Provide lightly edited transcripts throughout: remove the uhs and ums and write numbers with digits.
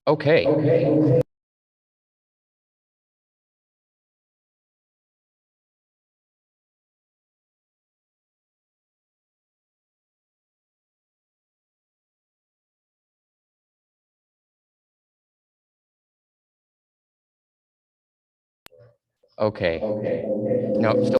Okay. Okay. No, still.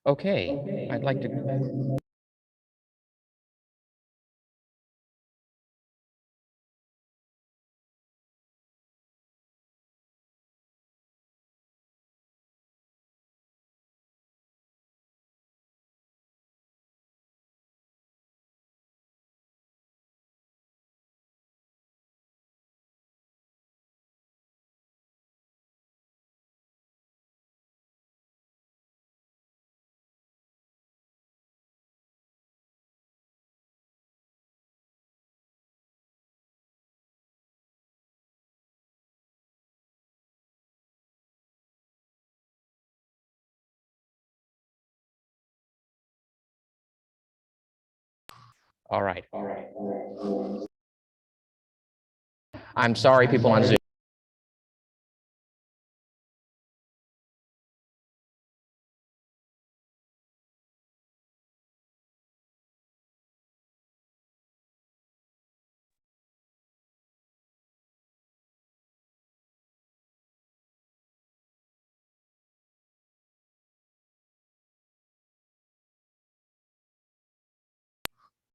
Okay. I'd like to. All right. I'm sorry, people on Zoom.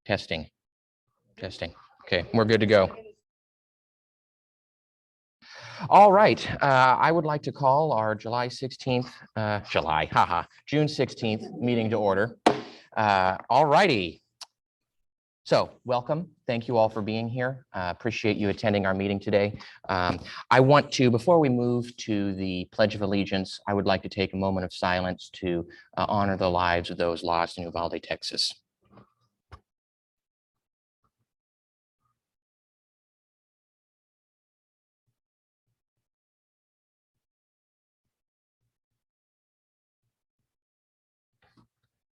Testing. Okay, we're good to go. All right, I would like to call our June 16th meeting to order. All righty. So welcome. Thank you all for being here. Appreciate you attending our meeting today. I want to, before we move to the Pledge of Allegiance, I would like to take a moment of silence to honor the lives of those lost in Uvalde, Texas.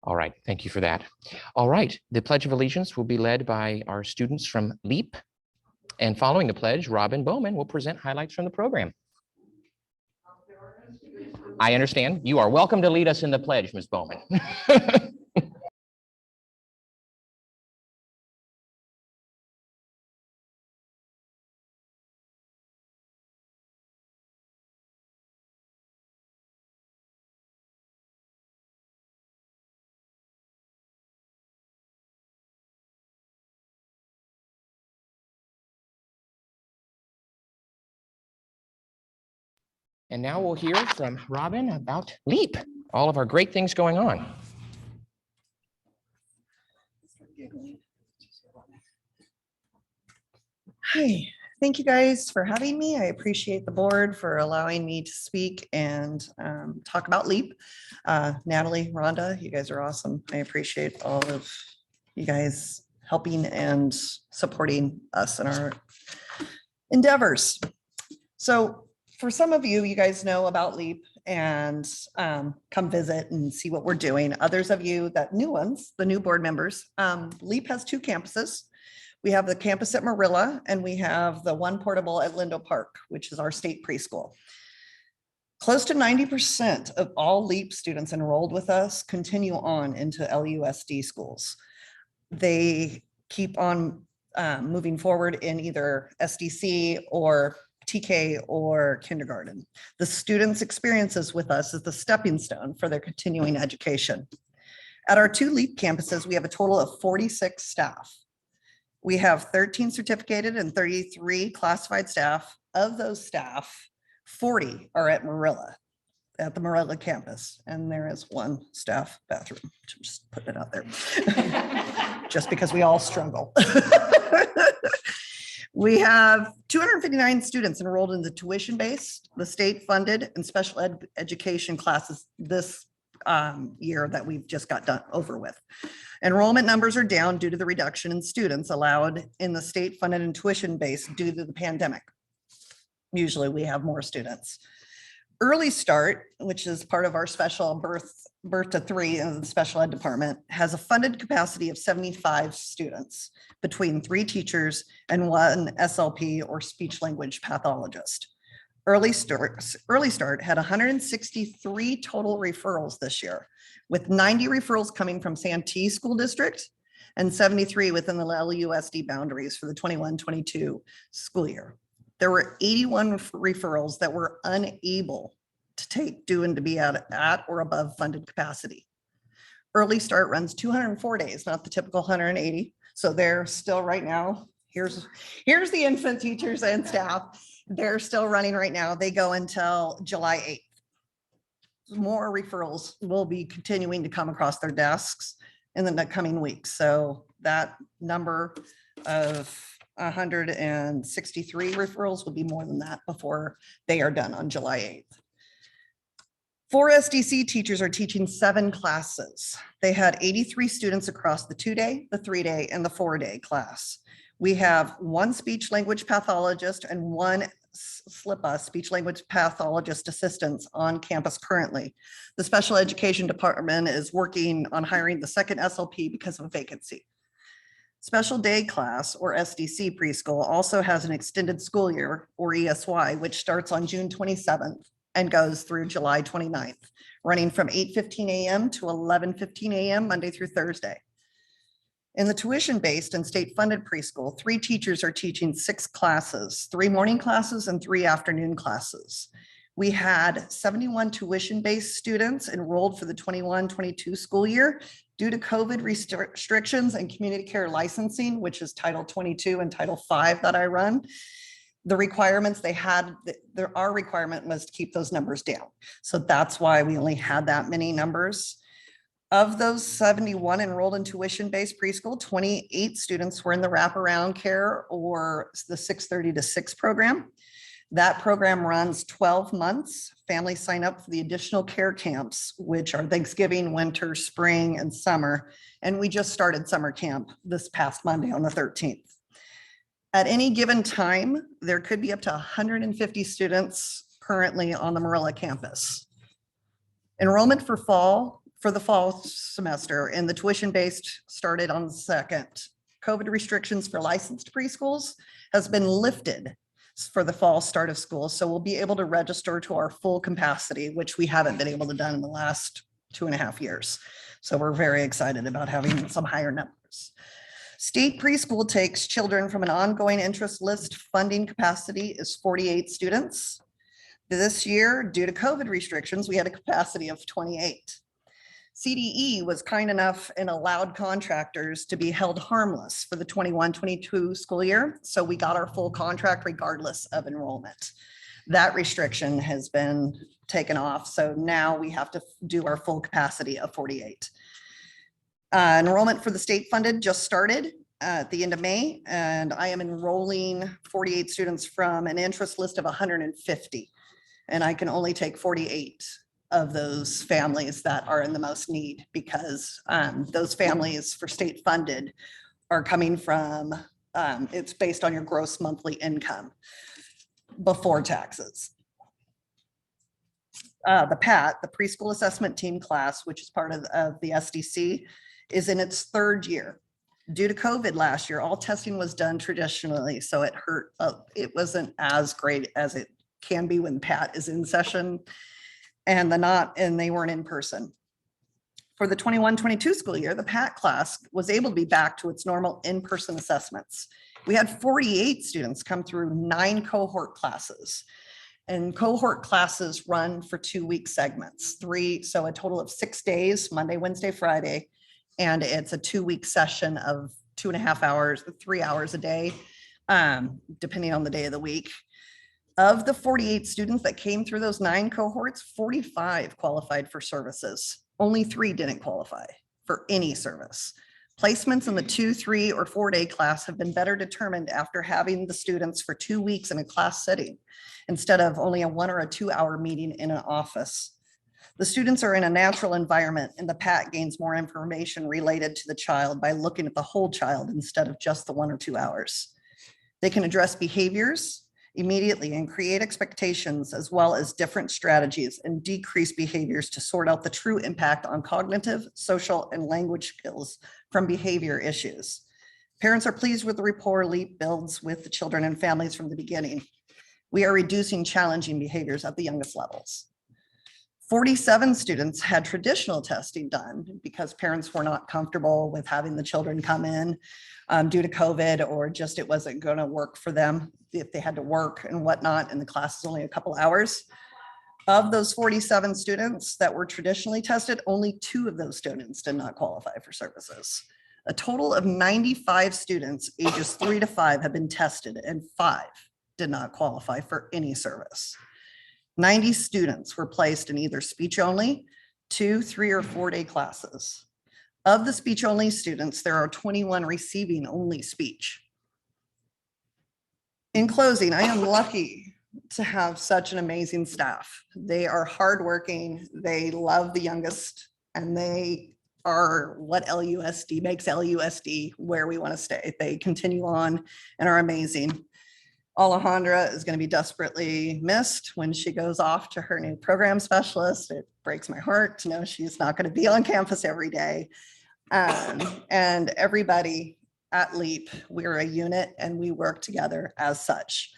All right, thank you for that. All right, the Pledge of Allegiance will be led by our students from LEAP. And following the pledge, Robin Bowman will present highlights from the program. I understand. You are welcome to lead us in the pledge, Ms. Bowman. And now we'll hear from Robin about LEAP, all of our great things going on. Hi, thank you guys for having me. I appreciate the board for allowing me to speak and talk about LEAP. Natalie, Rhonda, you guys are awesome. I appreciate all of you guys helping and supporting us in our endeavors. So for some of you, you guys know about LEAP and come visit and see what we're doing. Others of you, that new ones, the new board members, LEAP has 2 campuses. We have the campus at Marilla and we have the one portable at Lindo Park, which is our state preschool. Close to 90% of all LEAP students enrolled with us continue on into LUSD schools. They keep on moving forward in either SDC or TK or kindergarten. The students' experiences with us is the stepping stone for their continuing education. At our 2 LEAP campuses, we have a total of 46 staff. We have 13 certificated and 33 classified staff. Of those staff, 40 are at Marilla, at the Marilla campus. And there is 1 staff bathroom. Just putting it out there. Just because we all struggle. We have 259 students enrolled in the tuition-based, the state-funded, and special education classes this year that we've just got done over with. Enrollment numbers are down due to the reduction in students allowed in the state-funded and tuition-based due to the pandemic. Usually we have more students. Early Start, which is part of our special birth to 3 in the special ed department, has a funded capacity of 75 students between 3 teachers and 1 SLP or speech language pathologist. Early Start had 163 total referrals this year, with 90 referrals coming from Santee School District and 73 within the LUSD boundaries for the 21-22 school year. There were 81 referrals that were unable to take due and to be at or above funded capacity. Early Start runs 204 days, not the typical 180. So they're still right now, here's the infant teachers and staff. They're still running right now. They go until July 8th. More referrals will be continuing to come across their desks in the coming weeks. So that number of 163 referrals will be more than that before they are done on July 8th. 4 SDC teachers are teaching 7 classes. They had 83 students across the 2-day, the 3-day, and the 4-day class. We have 1 speech language pathologist and 1 SLPA, speech language pathologist assistants on campus currently. The special education department is working on hiring the 2nd SLP because of a vacancy. Special day class or SDC preschool also has an extended school year or ESY, which starts on June 27th and goes through July 29th, running from 8:15 a.m. to 11:15 a.m. Monday through Thursday. In the tuition-based and state-funded preschool, 3 teachers are teaching 6 classes, 3 morning classes and 3 afternoon classes. We had 71 tuition-based students enrolled for the 21-22 school year due to COVID restrictions and community care licensing, which is Title 22 and Title 5 that I run. The requirements they had, our requirement was to keep those numbers down. So that's why we only had that many numbers. Of those 71 enrolled in tuition-based preschool, 28 students were in the wraparound care or the 6:30 to 6 program. That program runs 12 months. Families sign up for the additional care camps, which are Thanksgiving, winter, spring, and summer. And we just started summer camp this past Monday on the 13th. At any given time, there could be up to 150 students currently on the Marilla campus. Enrollment for the fall semester and the tuition-based started on the 2nd. COVID restrictions for licensed preschools has been lifted for the fall start of school. So we'll be able to register to our full capacity, which we haven't been able to done in the last 2.5 years. So we're very excited about having some higher numbers. State preschool takes children from an ongoing interest list. Funding capacity is 48 students. This year, due to COVID restrictions, we had a capacity of 28. CDE was kind enough and allowed contractors to be held harmless for the 21-22 school year. So we got our full contract regardless of enrollment. That restriction has been taken off. So now we have to do our full capacity of 48. Enrollment for the state funded just started at the end of May, and I am enrolling 48 students from an interest list of 150. And I can only take 48 of those families that are in the most need because those families for state funded are coming from, it's based on your gross monthly income before taxes. The PAT, the preschool assessment team class, which is part of the SDC, is in its 3rd year. Due to COVID last year, all testing was done traditionally, so it hurt. It wasn't as great as it can be when PAT is in session and they weren't in person. For the 21-22 school year, the PAT class was able to be back to its normal in-person assessments. We had 48 students come through 9 cohort classes. And cohort classes run for 2-week segments, 3, so a total of 6 days, Monday, Wednesday, Friday. And it's a 2-week session of 2.5 hours, 3 hours a day, depending on the day of the week. Of the 48 students that came through those 9 cohorts, 45 qualified for services. Only 3 didn't qualify for any service. Placements in the 2, 3, or 4-day class have been better determined after having the students for 2 weeks in a class setting instead of only a 1 or a 2-hour meeting in an office. The students are in a natural environment and the PAT gains more information related to the child by looking at the whole child instead of just the 1 or 2 hours. They can address behaviors immediately and create expectations as well as different strategies and decrease behaviors to sort out the true impact on cognitive, social, and language skills from behavior issues. Parents are pleased with the rapport LEAP builds with the children and families from the beginning. We are reducing challenging behaviors at the youngest levels. 47 students had traditional testing done because parents were not comfortable with having the children come in due to COVID, or just it wasn't going to work for them if they had to work and whatnot, and the class is only a couple hours. Of those 47 students that were traditionally tested, only 2 of those students did not qualify for services. A total of 95 students ages 3 to 5 have been tested and 5 did not qualify for any service. 90 students were placed in either speech only, 2, 3, or 4-day classes. Of the speech only students, there are 21 receiving only speech. In closing, I am lucky to have such an amazing staff. They are hardworking, they love the youngest, and they are what LUSD makes LUSD where we want to stay. They continue on and are amazing. Alejandra is going to be desperately missed when she goes off to her new program specialist. It breaks my heart to know she's not going to be on campus every day. And everybody at LEAP, we're a unit and we work together as such.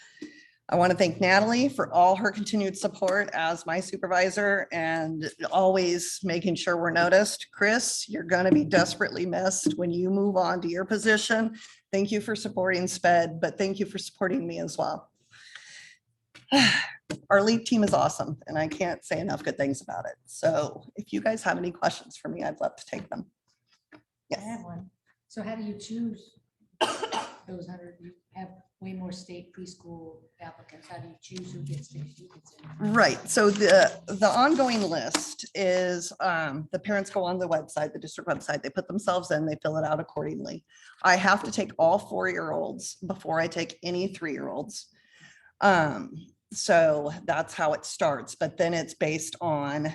I want to thank Natalie for all her continued support as my supervisor and always making sure we're noticed. Chris, you're going to be desperately missed when you move on to your position. Thank you for supporting SPED, but thank you for supporting me as well. Our LEAP team is awesome and I can't say enough good things about it. So if you guys have any questions for me, I'd love to take them. I have one. So how do you choose those 100? You have way more state preschool applicants. How do you choose who gets in? Right. So the ongoing list is the parents go on the website, the district website, they put themselves in, they fill it out accordingly. I have to take all 4-year-olds before I take any 3-year-olds. So that's how it starts. But then it's based on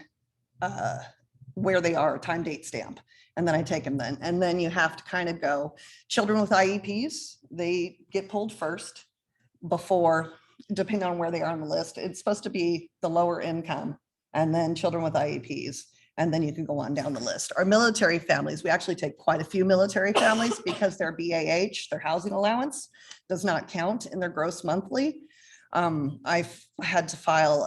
where they are, time, date, stamp. And then I take them then. And then you have to kind of go, children with IEPs, they get pulled first before, depending on where they are on the list. It's supposed to be the lower income and then children with IEPs. And then you can go on down the list. Our military families, we actually take quite a few military families because their BAH, their housing allowance, does not count in their gross monthly. I've had to file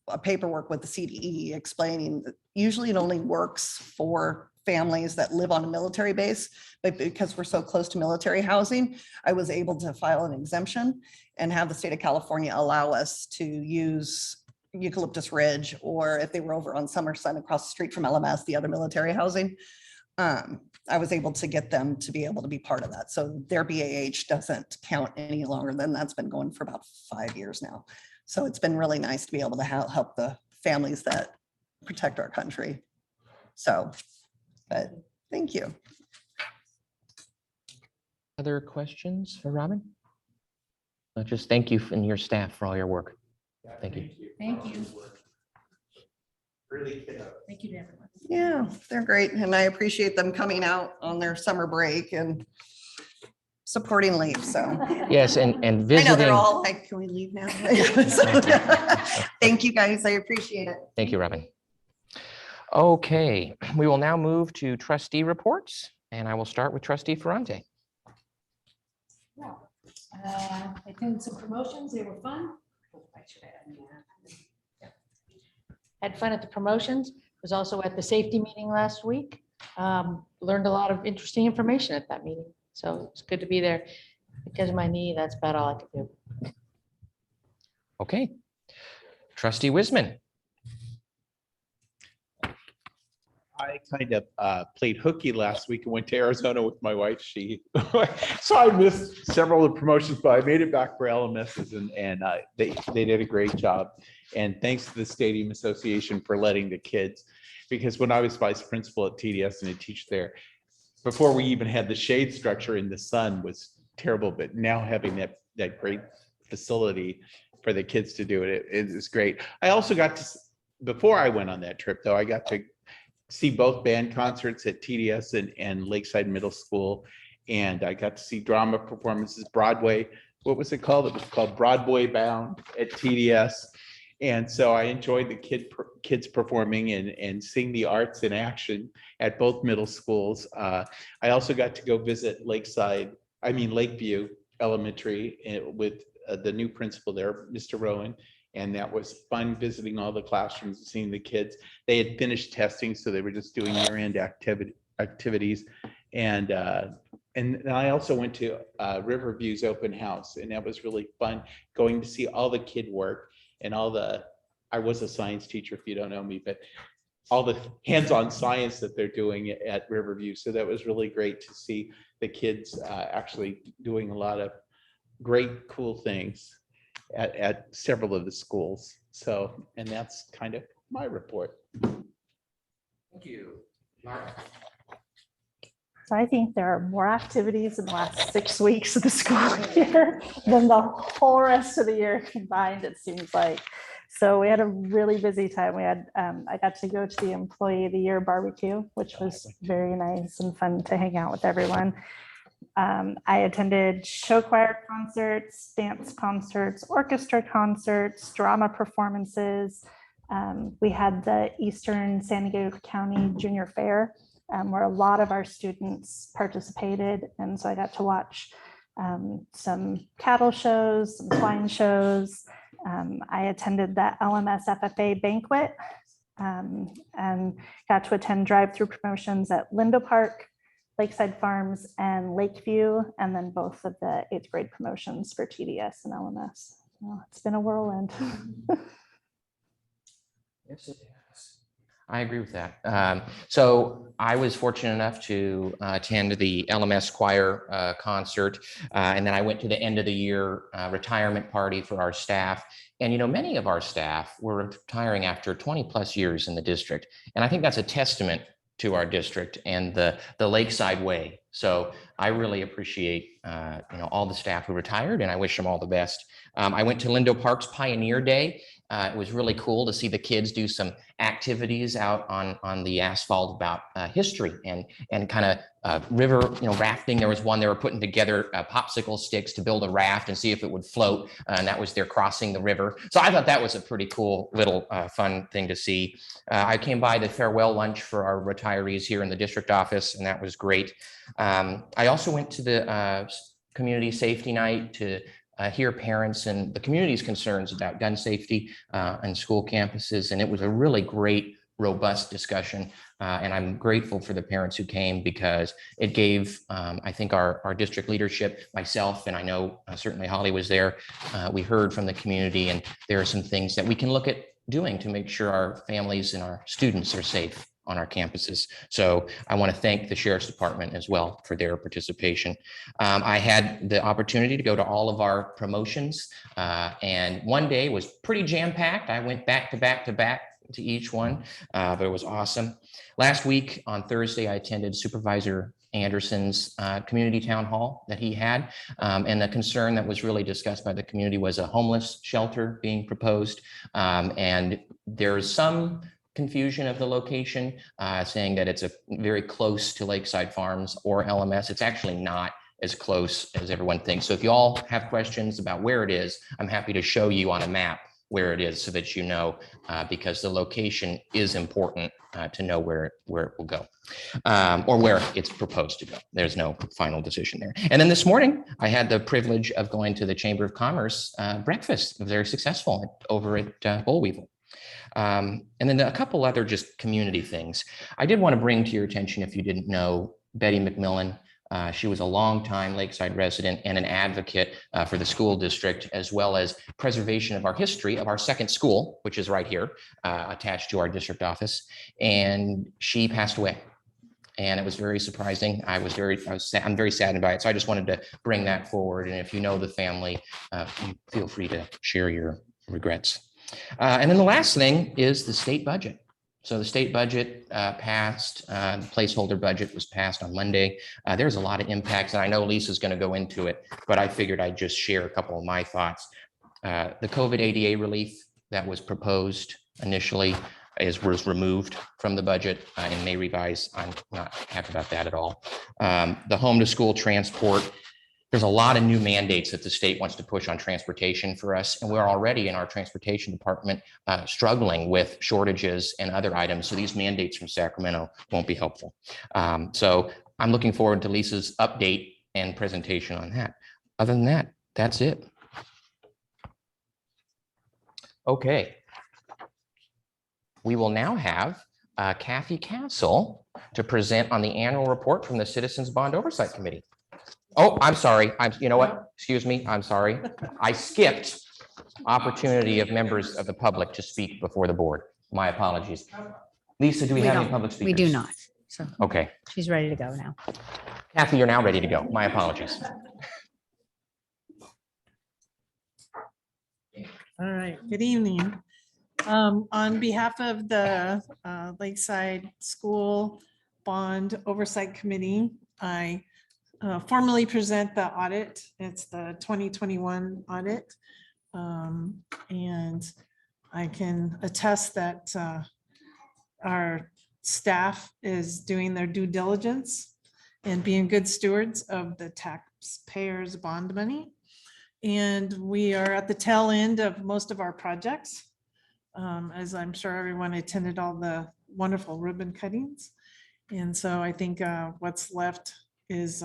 a paperwork with the CDE explaining that usually it only works for families that live on a military base, but because we're so close to military housing, I was able to file an exemption and have the state of California allow us to use Eucalyptus Ridge, or if they were over on Somerset across the street from LMS, the other military housing, I was able to get them to be able to be part of that. So their BAH doesn't count any longer. Then that's been going for about 5 years now. So it's been really nice to be able to help the families that protect our country. So, but thank you. Other questions for Robin? Just thank you and your staff for all your work. Thank you. Thank you. Really kiddo. Thank you to everyone. Yeah, they're great. And I appreciate them coming out on their summer break and supporting LEAP. So Yes, and I know visiting. they're all like, can we leave now? So, thank you guys. I appreciate it. Thank you, Robin. Okay, we will now move to trustee reports, and I will start with trustee Ferrante. Well, I attended some promotions. They were fun. I should add, yeah. Had fun at the promotions. Was also at the safety meeting last week. Learned a lot of interesting information at that meeting. So it's good to be there. Because of my knee, that's about all I could do. Okay. Trustee Wiseman. I kind of played hooky last week and went to Arizona with my wife. So I missed several of the promotions, but I made it back for LMSs and they did a great job. And thanks to the Stadium Association for letting the kids, because when I was vice principal at TDS and I teach there, before we even had the shade structure in the sun was terrible, but now having that great facility for the kids to do it is great. I also got to, before I went on that trip though, I got to see both band concerts at TDS and Lakeside Middle School. And I got to see drama performances, Broadway. What was it called? It was called Broadway Bound at TDS. And so I enjoyed the kids performing and seeing the arts in action at both middle schools. I also got to go visit Lakeview Elementary with the new principal there, Mr. Rowan. And that was fun visiting all the classrooms and seeing the kids. They had finished testing, so they were just doing year-end activities. And I also went to Riverview's open house, and that was really fun going to see all the kid work and I was a science teacher, if you don't know me, but all the hands-on science that they're doing at Riverview. So that was really great to see the kids actually doing a lot of great, cool things at several of the schools. So, and that's kind of my report. Thank you. Mark? So I think there are more activities in the last 6 weeks of the school year than the whole rest of the year combined, it seems like. So we had a really busy time. We had, I got to go to the Employee of the Year barbecue, which was very nice and fun to hang out with everyone. I attended show choir concerts, dance concerts, orchestra concerts, drama performances. We had the Eastern San Diego County Junior Fair, where a lot of our students participated. And so I got to watch some cattle shows, some swine shows. I attended that LMS FFA banquet and got to attend drive-through promotions at Lindo Park, Lakeside Farms, and Lakeview, and then both of the 8th grade promotions for TDS and LMS. Well, it's been a whirlwind. Yes, it has. I agree with that. So I was fortunate enough to attend the LMS choir concert, and then I went to the end of the year retirement party for our staff. And, you know, many of our staff were retiring after 20 plus years in the district. And I think that's a testament to our district and the Lakeside way. So I really appreciate, all the staff who retired, and I wish them all the best. I went to Lindo Park's Pioneer Day. It was really cool to see the kids do some activities out on the asphalt about history and kind of river, rafting. There was one they were putting together popsicle sticks to build a raft and see if it would float, and that was their crossing the river. So I thought that was a pretty cool little fun thing to see. I came by the farewell lunch for our retirees here in the district office, and that was great. I also went to the community safety night to hear parents and the community's concerns about gun safety on school campuses. And it was a really great, robust discussion. And I'm grateful for the parents who came because it gave, I think, our district leadership, myself, and I know certainly Holly was there. We heard from the community, and there are some things that we can look at doing to make sure our families and our students are safe on our campuses. So I want to thank the Sheriff's Department as well for their participation. I had the opportunity to go to all of our promotions, and one day was pretty jam-packed. I went back to back to each one, but it was awesome. Last week on Thursday, I attended Supervisor Anderson's community town hall that he had. And the concern that was really discussed by the community was a homeless shelter being proposed. And there's some confusion of the location, saying that it's very close to Lakeside Farms or LMS. It's actually not as close as everyone thinks. So if you all have questions about where it is, I'm happy to show you on a map where it is so that you know, because the location is important to know where it will go, or where it's proposed to go. There's no final decision there. And then this morning, I had the privilege of going to the Chamber of Commerce breakfast. It was very successful over at Bullweevil. And then a couple other just community things. I did want to bring to your attention, if you didn't know, Betty McMillan. She was a longtime Lakeside resident and an advocate for the school district, as well as preservation of our history of our second school, which is right here, attached to our district office. And she passed away. And it was very surprising. I'm very saddened by it. So I just wanted to bring that forward. And if you know the family, feel free to share your regrets. And then the last thing is the state budget. So the state budget passed, the placeholder budget was passed on Monday. There's a lot of impacts, and I know Lisa's going to go into it, but I figured I'd just share a couple of my thoughts. The COVID ADA relief that was proposed initially was removed from the budget and may revise. I'm not happy about that at all. The home to school transport, there's a lot of new mandates that the state wants to push on transportation for us. And we're already in our transportation department struggling with shortages and other items. So these mandates from Sacramento won't be helpful. So I'm looking forward to Lisa's update and presentation on that. Other than that, that's it. Okay. We will now have Kathy Castle to present on the annual report from the Citizens Bond Oversight Committee. Oh, I'm sorry. You know what? Excuse me. I'm sorry. I skipped opportunity of members of the public to speak before the board. My apologies. Lisa, do we have any public speakers? We do not. So Okay. she's ready to go now. Kathy, you're now ready to go. My apologies. All right, good evening. On behalf of the Lakeside School Bond Oversight Committee, I formally present the audit. It's the 2021 audit. And I can attest that our staff is doing their due diligence and being good stewards of the taxpayers' bond money. And we are at the tail end of most of our projects. As I'm sure everyone attended all the wonderful ribbon cuttings. And so I think what's left is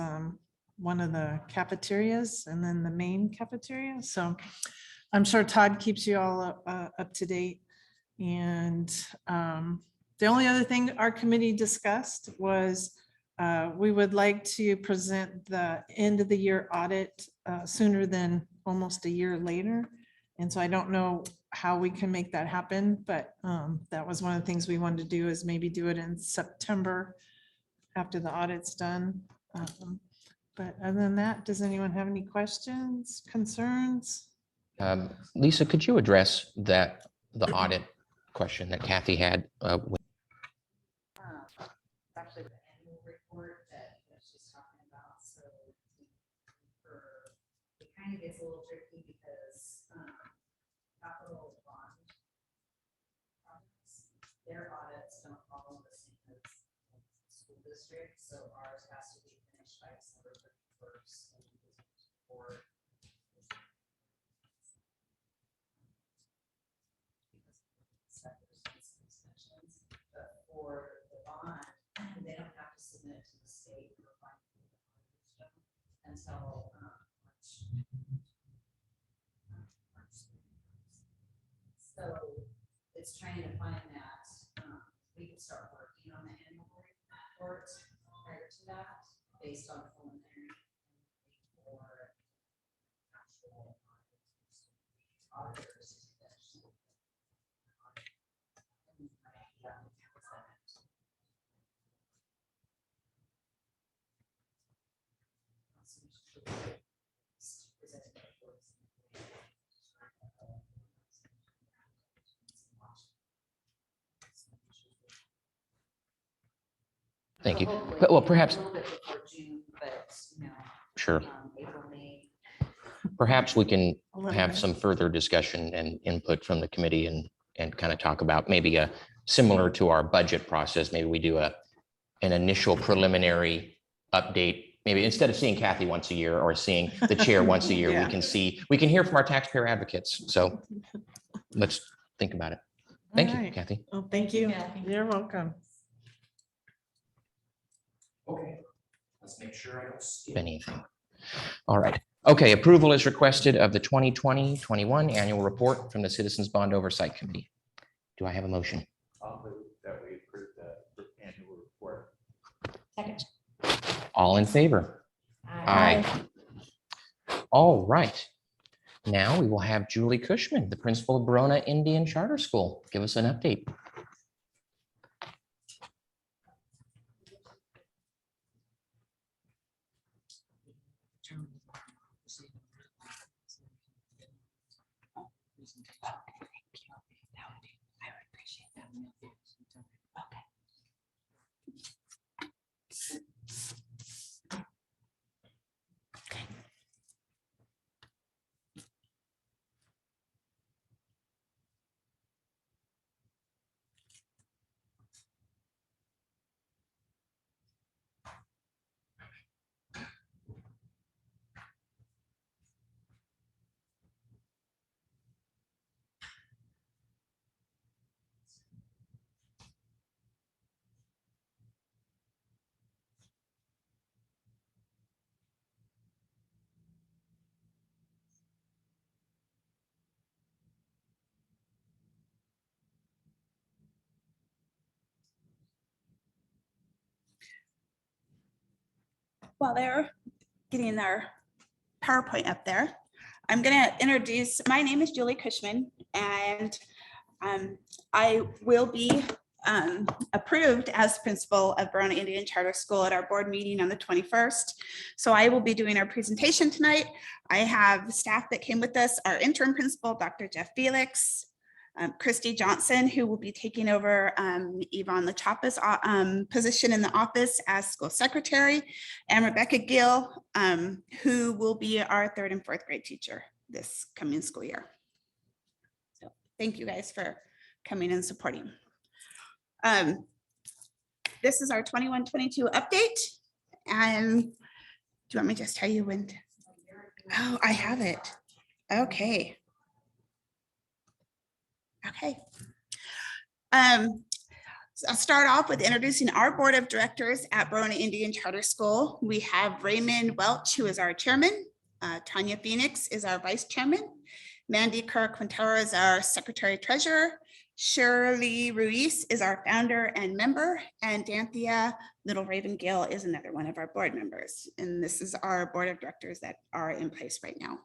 one of the cafeterias and then the main cafeteria. So I'm sure Todd keeps you all up to date. And the only other thing our committee discussed was we would like to present the end of the year audit sooner than almost a year later. And so I don't know how we can make that happen, but that was one of the things we wanted to do, is maybe do it in September after the audit's done. But other than that, does anyone have any questions, concerns? Lisa, could you address the audit question that Kathy had? Actually the annual report that she's talking about. So it kind of gets a little tricky because capital bond projects, their audits don't follow the same as school districts. So ours has to be finished by December 31st. Or but for the bond, they don't have to submit it to the state for final until March. So it's trying to find that we can start working on the annual report prior to that, based on preliminary or actual auditors. Thank you. So hopefully But, well, perhaps, a little bit before June, but sure. April, May. Perhaps we can A little have bit. some further discussion and input from the committee and kind of talk about maybe a similar to our budget process. Maybe we do an initial preliminary update. Maybe instead of seeing Kathy once a year or seeing the chair once a year, Yeah. we can hear from our taxpayer advocates. So let's think about it. Thank All you, right. Kathy. Oh, thank you. Kathy. You're welcome. Okay, let's make sure I don't skip anything. All right. Okay, approval is requested of the 2020-21 annual report from the Citizens Bond Oversight Committee. Do I have a motion? I'll move that we approve the annual report. Second. All in favor? Aye. All right. Now we will have Julie Cushman, the principal of Verona Indian Charter School, give us an update. while they're getting their PowerPoint up there, I'm going to introduce, my name is Julie Cushman, and I will be approved as principal of Verona Indian Charter School at our board meeting on the 21st. So I will be doing our presentation tonight. I have staff that came with us, our interim principal, Dr. Jeff Felix, Christy Johnson, who will be taking over Yvonne LaChapa's position in the office as school secretary, and Rebecca Gill, who will be our 3rd and 4th grade teacher this coming school year. So thank you guys for coming and supporting. This is our 21-22 update. And do you want me to just tell you when? Oh, I have it. Okay. Okay. So I'll start off with introducing our board of directors at Verona Indian Charter School. We have Raymond Welch, who is our chairman. Tanya Phoenix is our vice chairman. Mandy Kerr-Quintero is our secretary treasurer. Shirley Ruiz is our founder and member, and Danthea Little Raven Gill is another one of our board members. And this is our board of directors that are in place right now.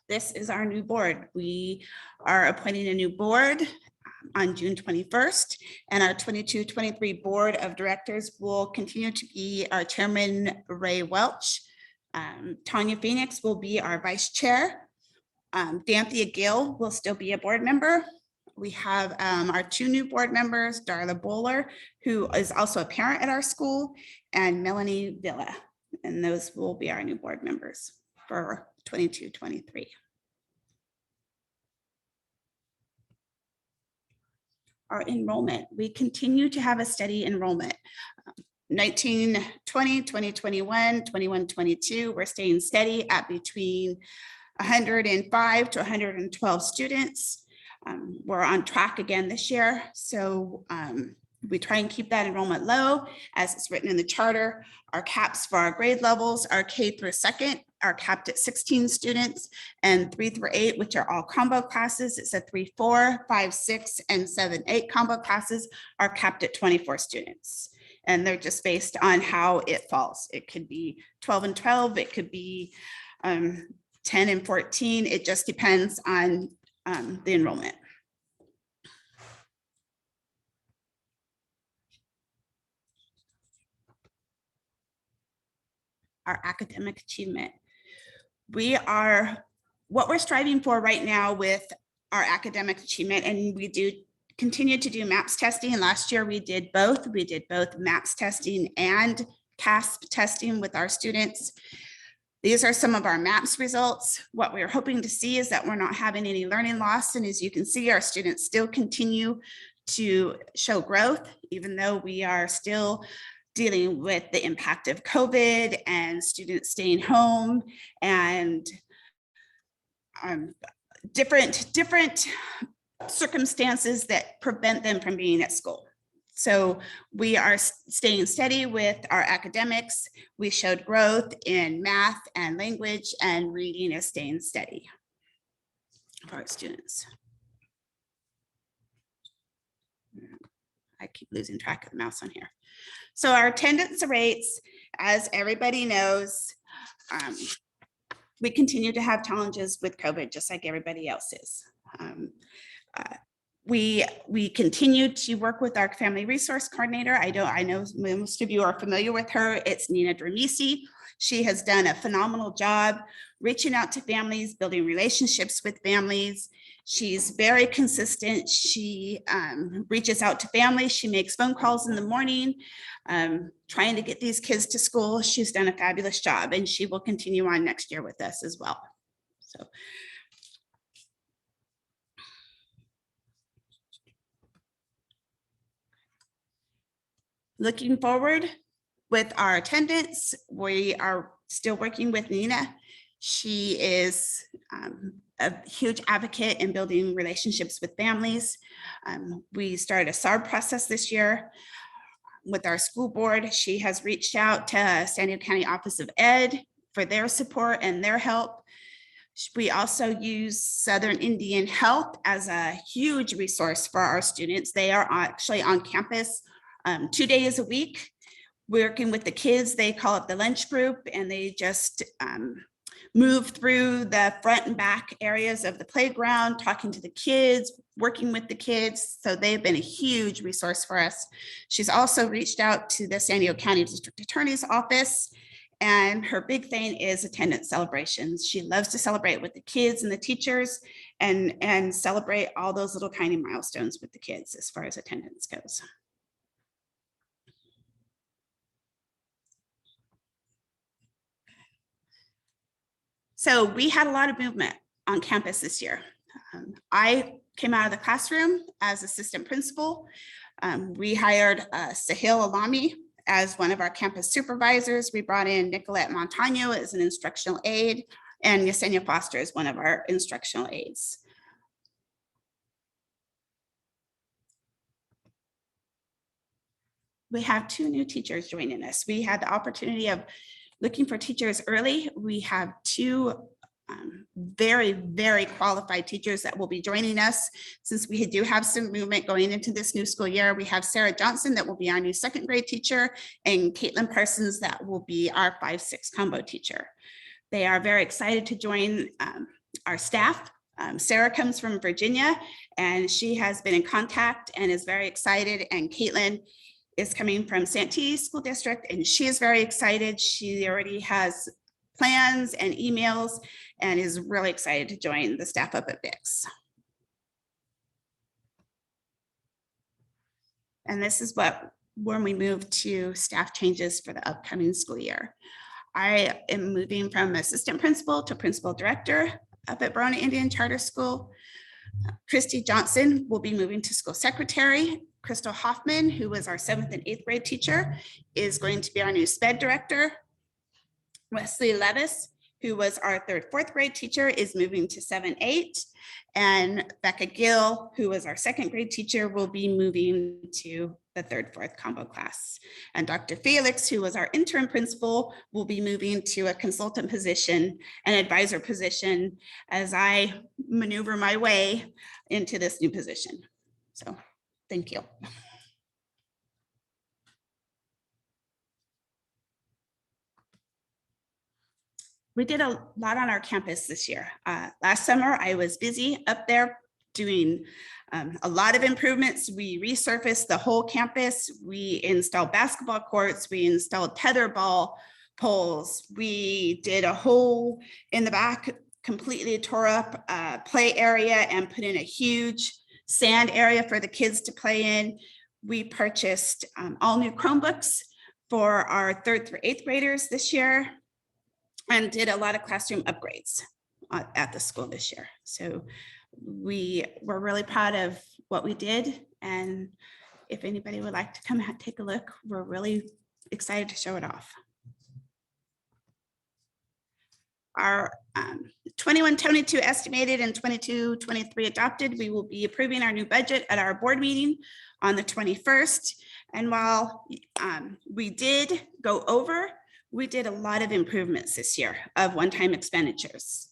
This is our new board. We are appointing a new board on June 21st, and our 22-23 board of directors will continue to be our chairman, Ray Welch. Tanya Phoenix will be our vice chair. Danthea Gill will still be a board member. We have our 2 new board members, Darla Bowler, who is also a parent at our school, and Melanie Villa. And those will be our new board members for 22-23. Our enrollment, we continue to have a steady enrollment. 19-20, 20-21, 21-22, we're staying steady at between 105 to 112 students. We're on track again this year. So we try and keep that enrollment low as it's written in the charter. Our caps for our grade levels are K through 2nd are capped at 16 students, and 3 through 8, which are all combo classes. It's a 3-4, 5-6, and 7-8 combo classes are capped at 24 students. And they're just based on how it falls. It could be 12 and 12, it could be 10 and 14. It just depends on the enrollment. Our academic achievement. What we're striving for right now with our academic achievement, and we do continue to do MAPS testing. And last year we did both. We did both MAPS testing and CASP testing with our students. These are some of our MAPS results. What we're hoping to see is that we're not having any learning loss. And as you can see, our students still continue to show growth, even though we are still dealing with the impact of COVID and students staying home and different circumstances that prevent them from being at school. So we are staying steady with our academics. We showed growth in math and language, and reading is staying steady for our students. I keep losing track of the mouse on here. So our attendance rates, as everybody knows, we continue to have challenges with COVID, just like everybody else is. We continue to work with our family resource coordinator. I know most of you are familiar with her. It's Nina Dramisi. She has done a phenomenal job reaching out to families, building relationships with families. She's very consistent. She reaches out to families. She makes phone calls in the morning, trying to get these kids to school. She's done a fabulous job, and she will continue on next year with us as well. So. Looking forward with our attendance, we are still working with Nina. She is a huge advocate in building relationships with families. We started a SARB process this year with our school board. She has reached out to San Diego County Office of Ed for their support and their help. We also use Southern Indian Health as a huge resource for our students. They are actually on campus 2 days a week, working with the kids. They call it the lunch group, and they just move through the front and back areas of the playground, talking to the kids, working with the kids. So they've been a huge resource for us. She's also reached out to the San Diego County District Attorney's Office, and her big thing is attendance celebrations. She loves to celebrate with the kids and the teachers and celebrate all those little tiny milestones with the kids as far as attendance goes. So we had a lot of movement on campus this year. I came out of the classroom as assistant principal. We hired Sahil Alami as one of our campus supervisors. We brought in Nicolette Montano as an instructional aide, and Yesenia Foster as one of our instructional aides. We have 2 new teachers joining us. We had the opportunity of looking for teachers early. We have 2 very, very qualified teachers that will be joining us. Since we do have some movement going into this new school year, we have Sarah Johnson that will be our new 2nd grade teacher, and Caitlin Parsons that will be our 5-6 combo teacher. They are very excited to join our staff. Sarah comes from Virginia, and she has been in contact and is very excited, and Caitlin is coming from Santee School District, and she is very excited. She already has plans and emails and is really excited to join the staff up at Bix. And this is when we move to staff changes for the upcoming school year. I am moving from assistant principal to principal director up at Verona Indian Charter School. Christy Johnson will be moving to school secretary. Crystal Hoffman, who was our 7th and 8th grade teacher, is going to be our new SPED director. Wesley Levis, who was our 3rd, 4th grade teacher, is moving to 7, 8. And Becca Gill, who was our 2nd grade teacher, will be moving to the 3rd, 4th combo class. And Dr. Felix, who was our interim principal, will be moving to a consultant position, an advisor position, as I maneuver my way into this new position. So thank you. We did a lot on our campus this year. Last summer, I was busy up there doing a lot of improvements. We resurfaced the whole campus. We installed basketball courts. We installed tetherball poles. We did a hole in the back, completely tore up play area and put in a huge sand area for the kids to play in. We purchased all new Chromebooks for our 3rd through 8th graders this year, and did a lot of classroom upgrades at the school this year. So we were really proud of what we did. And if anybody would like to come and take a look, we're really excited to show it off. Our 21-22 estimated and 22-23 adopted, we will be approving our new budget at our board meeting on the 21st. And while we did go over, we did a lot of improvements this year of one-time expenditures.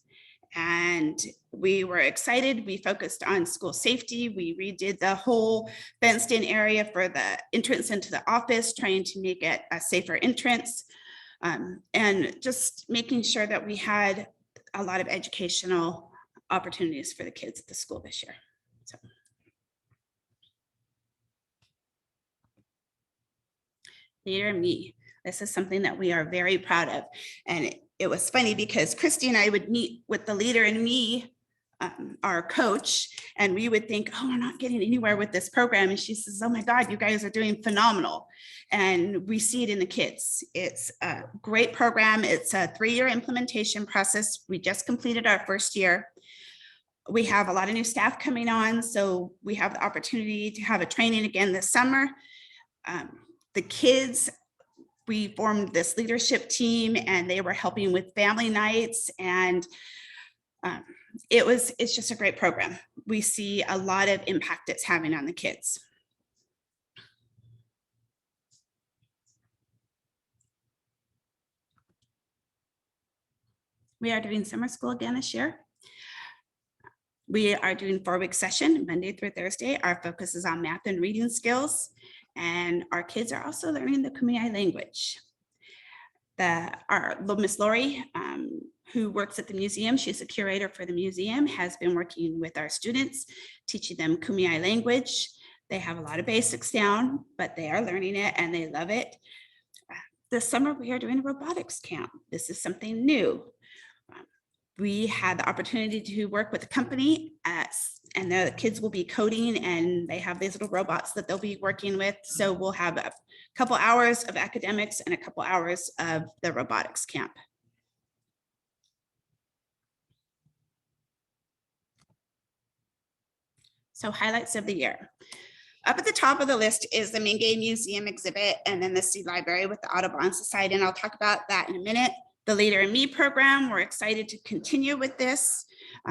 And we were excited. We focused on school safety. We redid the whole fenced-in area for the entrance into the office, trying to make it a safer entrance. And just making sure that we had a lot of educational opportunities for the kids at the school this year. So. Leader and me. This is something that we are very proud of. And it was funny because Christy and I would meet with the leader and me, our coach, and we would think, oh, we're not getting anywhere with this program. And she says, oh my God, you guys are doing phenomenal. And we see it in the kids. It's a great program. It's a 3-year implementation process. We just completed our 1st year. We have a lot of new staff coming on. So we have the opportunity to have a training again this summer. The kids, we formed this leadership team and they were helping with family nights, and it's just a great program. We see a lot of impact it's having on the kids. We are doing summer school again this year. We are doing 4-week session, Monday through Thursday. Our focus is on math and reading skills. And our kids are also learning the Kumeyaay language. Our Miss Lori, who works at the museum, she's a curator for the museum, has been working with our students, teaching them Kumeyaay language. They have a lot of basics down, but they are learning it and they love it. This summer, we are doing a robotics camp. This is something new. We had the opportunity to work with a company and the kids will be coding, and they have these little robots that they'll be working with. So we'll have a couple hours of academics and a couple hours of the robotics camp. So highlights of the year. Up at the top of the list is the Mingay Museum exhibit and then the Seed Library with the Audubon Society, and I'll talk about that in a minute. The Leader in Me program, we're excited to continue with this.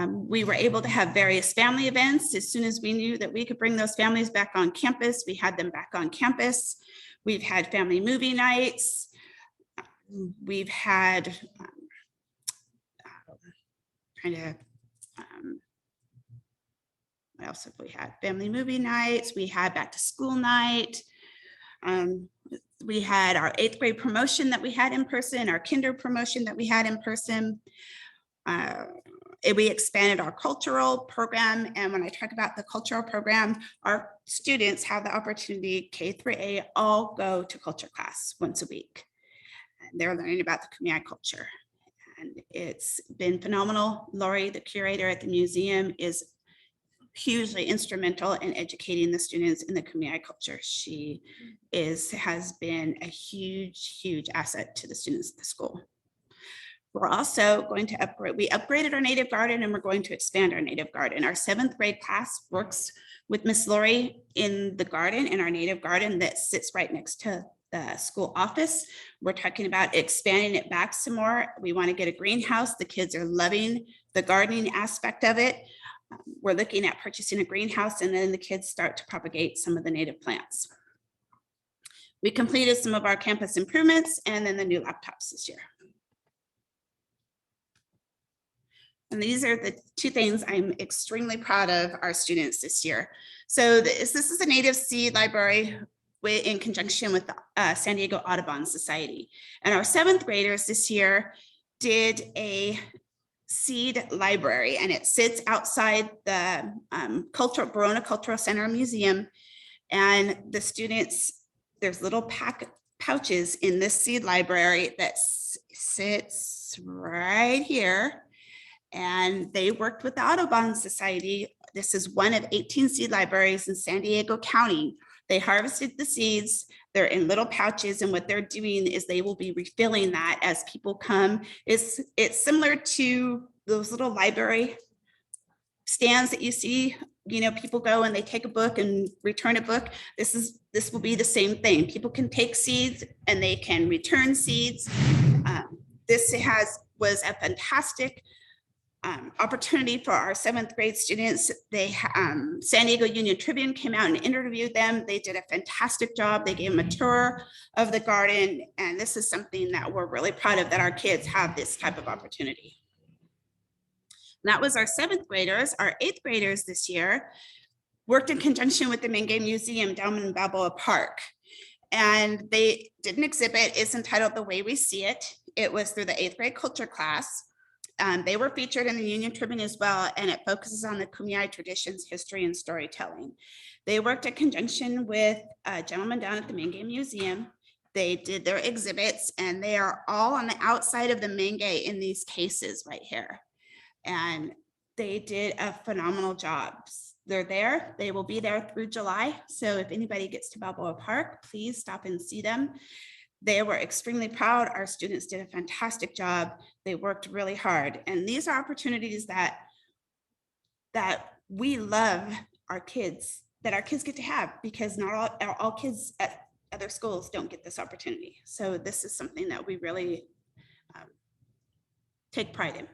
We were able to have various family events. As soon as we knew that we could bring those families back on campus, we had them back on campus. We've had family movie nights. We've had what else have we had? Family movie nights. We had back to school night. We had our 8th grade promotion that we had in person, our kinder promotion that we had in person. We expanded our cultural program. And when I talk about the cultural program, our students have the opportunity, K through 8, all go to culture class once a week. And they're learning about the Kumeyaay culture. And it's been phenomenal. Lori, the curator at the museum, is hugely instrumental in educating the students in the Kumeyaay culture. She has been a huge asset to the students at the school. We're also going to upgrade, we upgraded our native garden and we're going to expand our native garden. Our 7th grade class works with Miss Lori in the garden, in our native garden that sits right next to the school office. We're talking about expanding it back some more. We want to get a greenhouse. The kids are loving the gardening aspect of it. We're looking at purchasing a greenhouse, and then the kids start to propagate some of the native plants. We completed some of our campus improvements and then the new laptops this year. And these are the 2 things I'm extremely proud of our students this year. So this is a native seed library in conjunction with the San Diego Audubon Society. And our 7th graders this year did a seed library, and it sits outside the Verona Cultural Center Museum. And the students, there's little pouches in this seed library that sits right here. And they worked with the Audubon Society. This is one of 18 seed libraries in San Diego County. They harvested the seeds. They're in little pouches, and what they're doing is they will be refilling that as people come. It's similar to those little library stands that you see, you know, people go and they take a book and return a book. This will be the same thing. People can take seeds and they can return seeds. This was a fantastic opportunity for our 7th grade students. They San Diego Union Tribune came out and interviewed them. They did a fantastic job. They gave them a tour of the garden, and this is something that we're really proud of, that our kids have this type of opportunity. And that was our 7th graders. Our 8th graders this year worked in conjunction with the Mingay Museum down in Balboa Park, and they did an exhibit. It's entitled The Way We See It. It was through the 8th grade culture class. They were featured in the Union Tribune as well, and it focuses on the Kumeyaay traditions, history, and storytelling. They worked in conjunction with a gentleman down at the Mingay Museum. They did their exhibits, and they are all on the outside of the Mingay in these cases right here. And they did a phenomenal job. They're there. They will be there through July. So if anybody gets to Balboa Park, please stop and see them. They were extremely proud. Our students did a fantastic job. They worked really hard. And these are opportunities that we love our kids, that our kids get to have, because not all kids at other schools don't get this opportunity. So this is something that we really take pride in.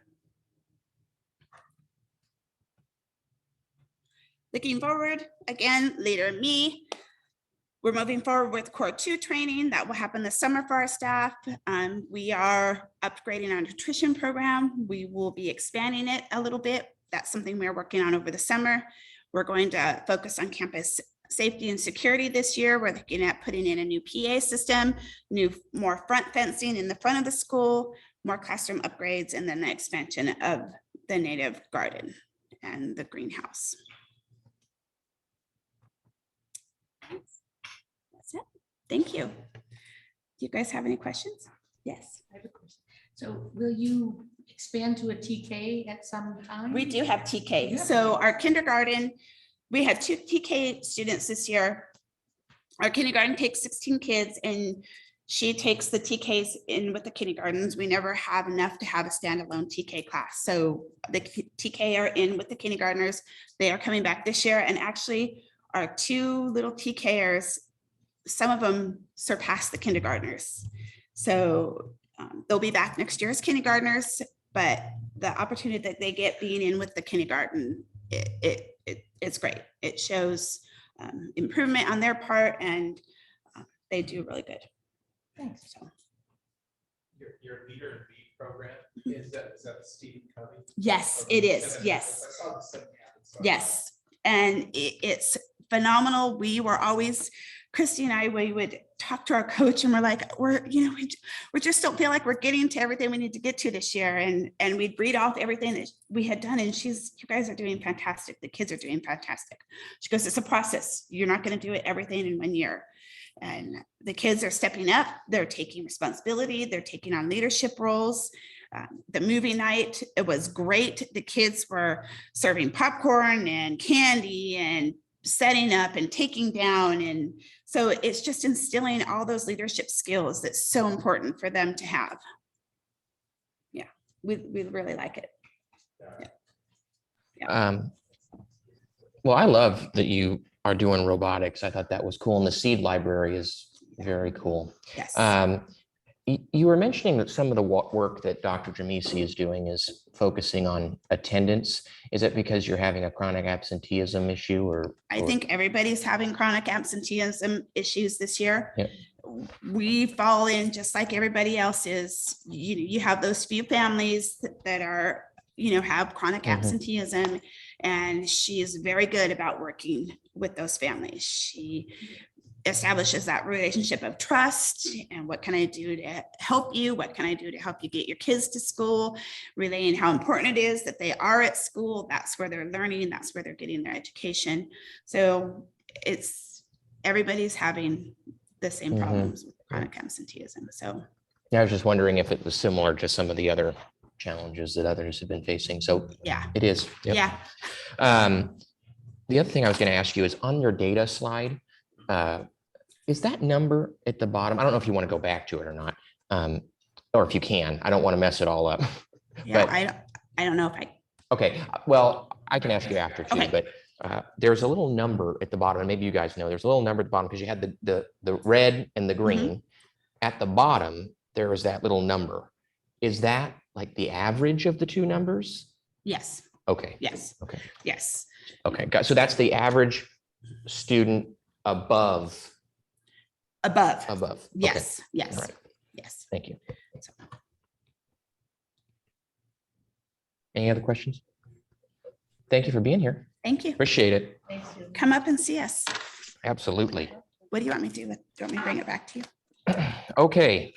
Looking forward, again, Leader in Me. We're moving forward with Core 2 training that will happen this summer for our staff. We are upgrading our nutrition program. We will be expanding it a little bit. That's something we're working on over the summer. We're going to focus on campus safety and security this year. We're looking at putting in a new PA system, more front fencing in the front of the school, more classroom upgrades, and then the expansion of the native garden and the greenhouse. That's it. Thank you. Do you guys have any questions? Yes. I have a question. So will you expand to a TK at some time? We do have TK. So our kindergarten, we have 2 TK students this year. Our kindergarten takes 16 kids and she takes the TKs in with the kindergartens. We never have enough to have a standalone TK class. So the TK are in with the kindergartners. They are coming back this year. And actually our 2 little TKers, some of them surpass the kindergartners. So they'll be back next year as kindergartners, but the opportunity that they get being in with the kindergarten, it's great. It shows improvement on their part, and they do really good. Thanks. So, Your leader and lead program, is that Stephen Covey? yes, it is. Yes. Yes. And it's phenomenal. We were always, Christy and I, we would talk to our coach and we're like, we just don't feel like we're getting to everything we need to get to this year. And we'd read off everything that we had done. And you guys are doing fantastic. The kids are doing fantastic. She goes, it's a process. You're not going to do it everything in 1 year. And the kids are stepping up. They're taking responsibility. They're taking on leadership roles. The movie night, it was great. The kids were serving popcorn and candy and setting up and taking down. And so it's just instilling all those leadership skills that's so important for them to have. Yeah, we really like it. Yeah. Well, I love that you are doing robotics. I thought that was cool. And the seed library is very cool. Yes. You were mentioning that some of the work that Dr. Jamisi is doing is focusing on attendance. Is it because you're having a chronic absenteeism issue, or? I think everybody's having chronic absenteeism issues this year. Yeah. We fall in just like everybody else is. You have those few families that are, have chronic absenteeism, and she is very good about working with those families. She establishes that relationship of trust and what can I do to help you? What can I do to help you get your kids to school? Relaying how important it is that they are at school. That's where they're learning. That's where they're getting their education. So everybody's having the same problems with chronic absenteeism. So yeah, I was just wondering if it was similar to some of the other challenges that others have been facing. So yeah, it is. Yep. yeah. The other thing I was going to ask you is on your data slide, is that number at the bottom? I don't know if you want to go back to it or not, or if you can. I don't want to mess it all up. Yeah, but, I don't know if I. Okay, well, I can ask you after too, Okay. but there's a little number at the bottom, and maybe you guys know, there's a little number at the bottom because you had the red and the green. At the bottom, there is that little number. Is that like the average of the 2 numbers? Yes. Okay. Yes. Okay. Yes. Okay. So that's the average student above. Above. Okay. Yes. Yes. All right. Yes. Thank you. Any other questions? Thank you for being here. Thank you. Appreciate it. Come up and see us. Absolutely. What do you want me to do with? Do you want me to bring it back to you? Okay.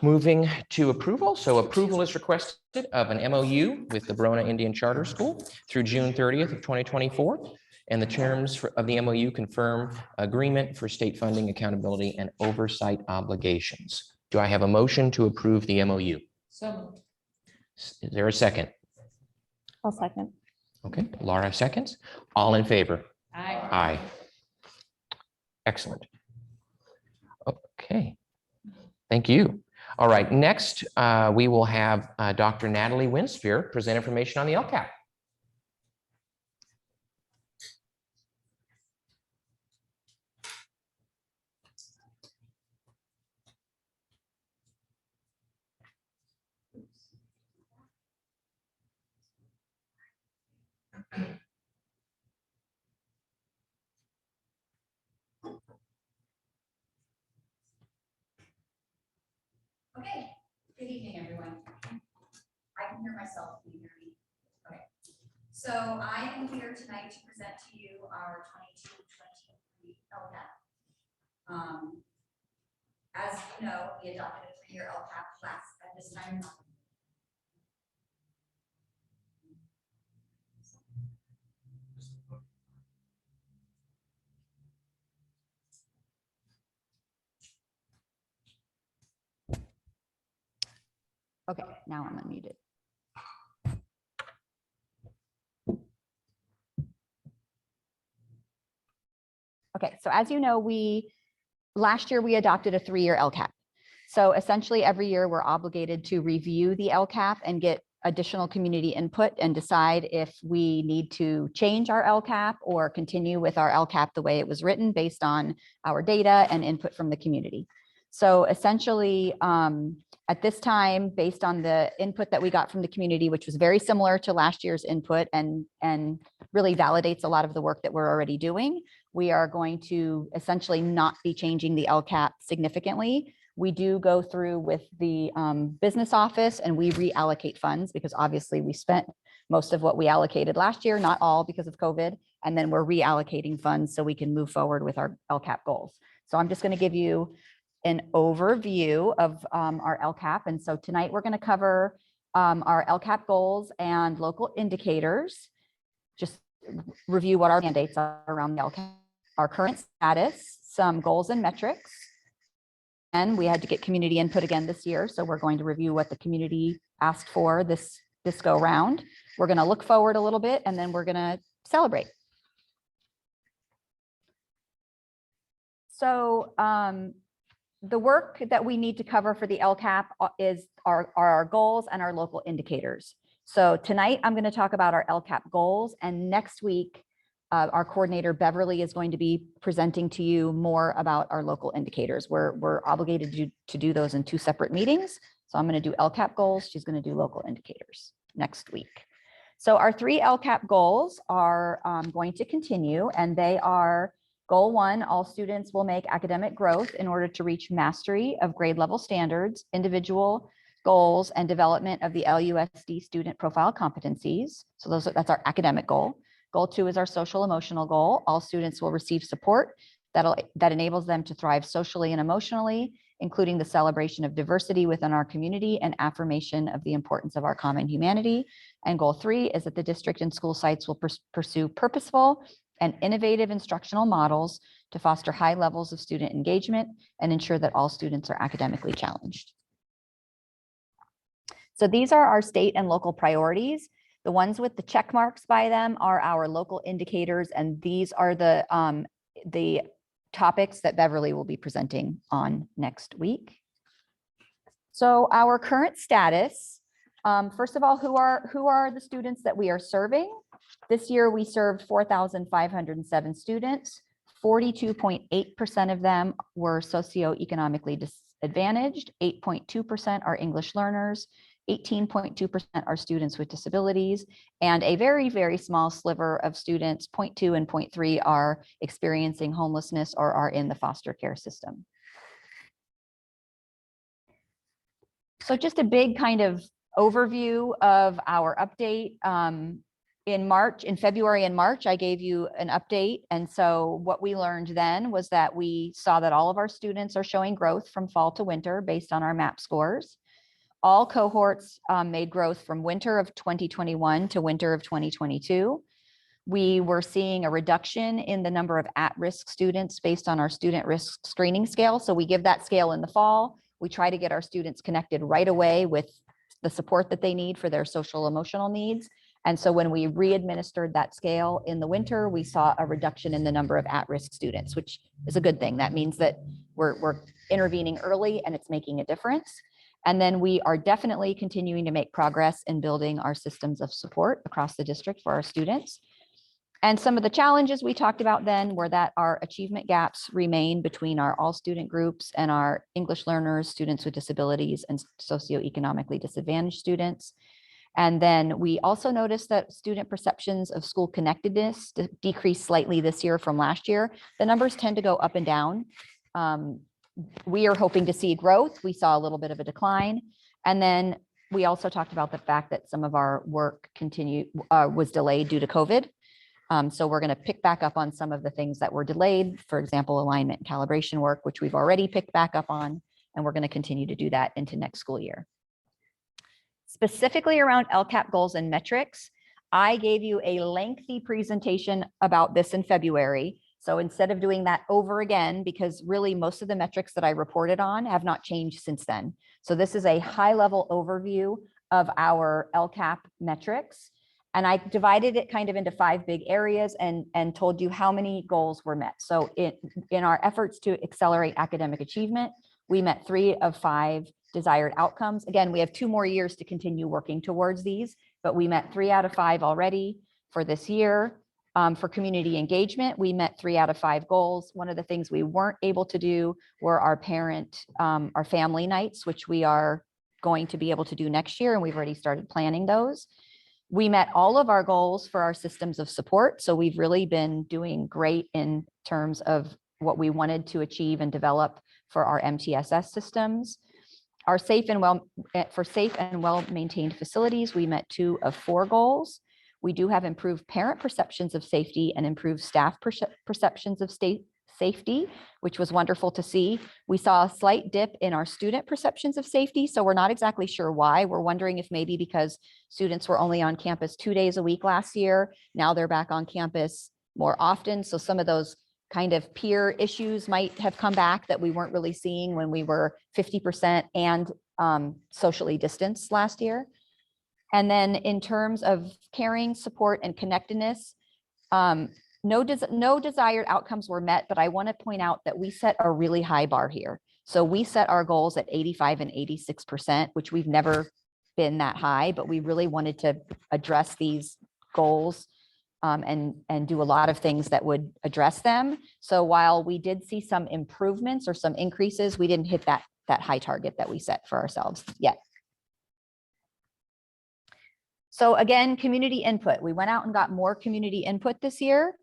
Moving to approval. So approval is requested of an MOU with the Verona Indian Charter School through June 30th of 2024. And the terms of the MOU confirm agreement for state funding, accountability, and oversight obligations. Do I have a motion to approve the MOU? So Is there a second? I'll second. Okay, Laura seconds. All in favor? I Aye. Excellent. Okay, thank you. All right, next we will have Dr. Natalie Winspear present information on the LCAP. Okay, good evening, everyone. I can hear myself. Can you hear me? Okay. So I am here tonight to present to you our As you know, we adopted a 3-year LCAP class at this time. Okay, now I'm unmuted. Okay, so as you know, last year we adopted a 3-year LCAP. So essentially every year we're obligated to review the LCAP and get additional community input and decide if we need to change our LCAP or continue with our LCAP the way it was written based on our data and input from the community. So essentially at this time, based on the input that we got from the community, which was very similar to last year's input and really validates a lot of the work that we're already doing, we are going to essentially not be changing the LCAP significantly. We do go through with the business office and we reallocate funds because obviously we spent most of what we allocated last year, not all because of COVID, and then we're reallocating funds so we can move forward with our LCAP goals. So I'm just going to give you an overview of our LCAP. And so tonight we're going to cover our LCAP goals and local indicators, just review what our mandates are around the LCAP, our current status, some goals and metrics. And we had to get community input again this year. So we're going to review what the community asked for this go round. We're going to look forward a little bit and then we're going to celebrate. So the work that we need to cover for the LCAP is our goals and our local indicators. So tonight I'm going to talk about our LCAP goals, and next week our coordinator Beverly is going to be presenting to you more about our local indicators. We're obligated to do those in 2 separate meetings. So I'm going to do LCAP goals. She's going to do local indicators next week. So our 3 LCAP goals are going to continue, and they are: Goal 1, all students will make academic growth in order to reach mastery of grade level standards, individual goals, and development of the LUSD student profile competencies. So that's our academic goal. Goal 2 is our social emotional goal. All students will receive support that enables them to thrive socially and emotionally, including the celebration of diversity within our community and affirmation of the importance of our common humanity. And Goal 3 is that the district and school sites will pursue purposeful and innovative instructional models to foster high levels of student engagement and ensure that all students are academically challenged. So these are our state and local priorities. The ones with the check marks by them are our local indicators, and these are the topics that Beverly will be presenting on next week. So our current status, first of all, who are the students that we are serving? This year we served 4,507 students. 42.8% of them were socioeconomically disadvantaged. 8.2% are English learners. 18.2% are students with disabilities, and a very, very small sliver of students, 0.2 and 0.3, are experiencing homelessness or are in the foster care system. So just a big kind of overview of our update. In February and March, I gave you an update. And so what we learned then was that we saw that all of our students are showing growth from fall to winter based on our MAP scores. All cohorts made growth from winter of 2021 to winter of 2022. We were seeing a reduction in the number of at-risk students based on our student risk screening scale. So we give that scale in the fall. We try to get our students connected right away with the support that they need for their social emotional needs. And so when we re-administered that scale in the winter, we saw a reduction in the number of at-risk students, which is a good thing. That means that we're intervening early and it's making a difference. And then we are definitely continuing to make progress in building our systems of support across the district for our students. And some of the challenges we talked about then were that our achievement gaps remain between our all student groups and our English learners, students with disabilities, and socioeconomically disadvantaged students. And then we also noticed that student perceptions of school connectedness decreased slightly this year from last year. The numbers tend to go up and down. We are hoping to see growth. We saw a little bit of a decline. And then we also talked about the fact that some of our work was delayed due to COVID. So we're going to pick back up on some of the things that were delayed, for example, alignment and calibration work, which we've already picked back up on, and we're going to continue to do that into next school year. Specifically around LCAP goals and metrics, I gave you a lengthy presentation about this in February. So instead of doing that over again, because really most of the metrics that I reported on have not changed since then. So this is a high-level overview of our LCAP metrics. And I divided it kind of into 5 big areas and told you how many goals were met. So in our efforts to accelerate academic achievement, we met 3 of 5 desired outcomes. Again, we have 2 more years to continue working towards these, but we met 3 out of 5 already for this year. For community engagement, we met 3 out of 5 goals. One of the things we weren't able to do were our family nights, which we are going to be able to do next year, and we've already started planning those. We met all of our goals for our systems of support. So we've really been doing great in terms of what we wanted to achieve and develop for our MTSS systems. For safe and well-maintained facilities, we met 2 of 4 goals. We do have improved parent perceptions of safety and improved staff perceptions of safety, which was wonderful to see. We saw a slight dip in our student perceptions of safety, so we're not exactly sure why. We're wondering if maybe because students were only on campus 2 days a week last year, now they're back on campus more often. So some of those kind of peer issues might have come back that we weren't really seeing when we were 50% and socially distanced last year. And then in terms of caring, support, and connectedness, no desired outcomes were met, but I want to point out that we set a really high bar here. So we set our goals at 85 and 86%, which we've never been that high, but we really wanted to address these goals and do a lot of things that would address them. So while we did see some improvements or some increases, we didn't hit that high target that we set for ourselves yet. So again, community input. We went out and got more community input this year.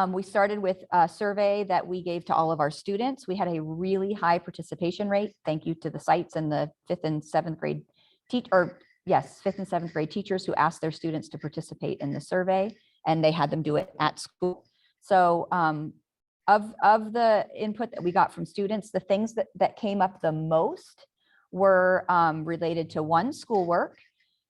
We started with a survey that we gave to all of our students. We had a really high participation rate. Thank you to the sites and the 5th and 7th grade 5th and 7th grade teachers who asked their students to participate in the survey, and they had them do it at school. So of the input that we got from students, the things that came up the most were related to 1, schoolwork.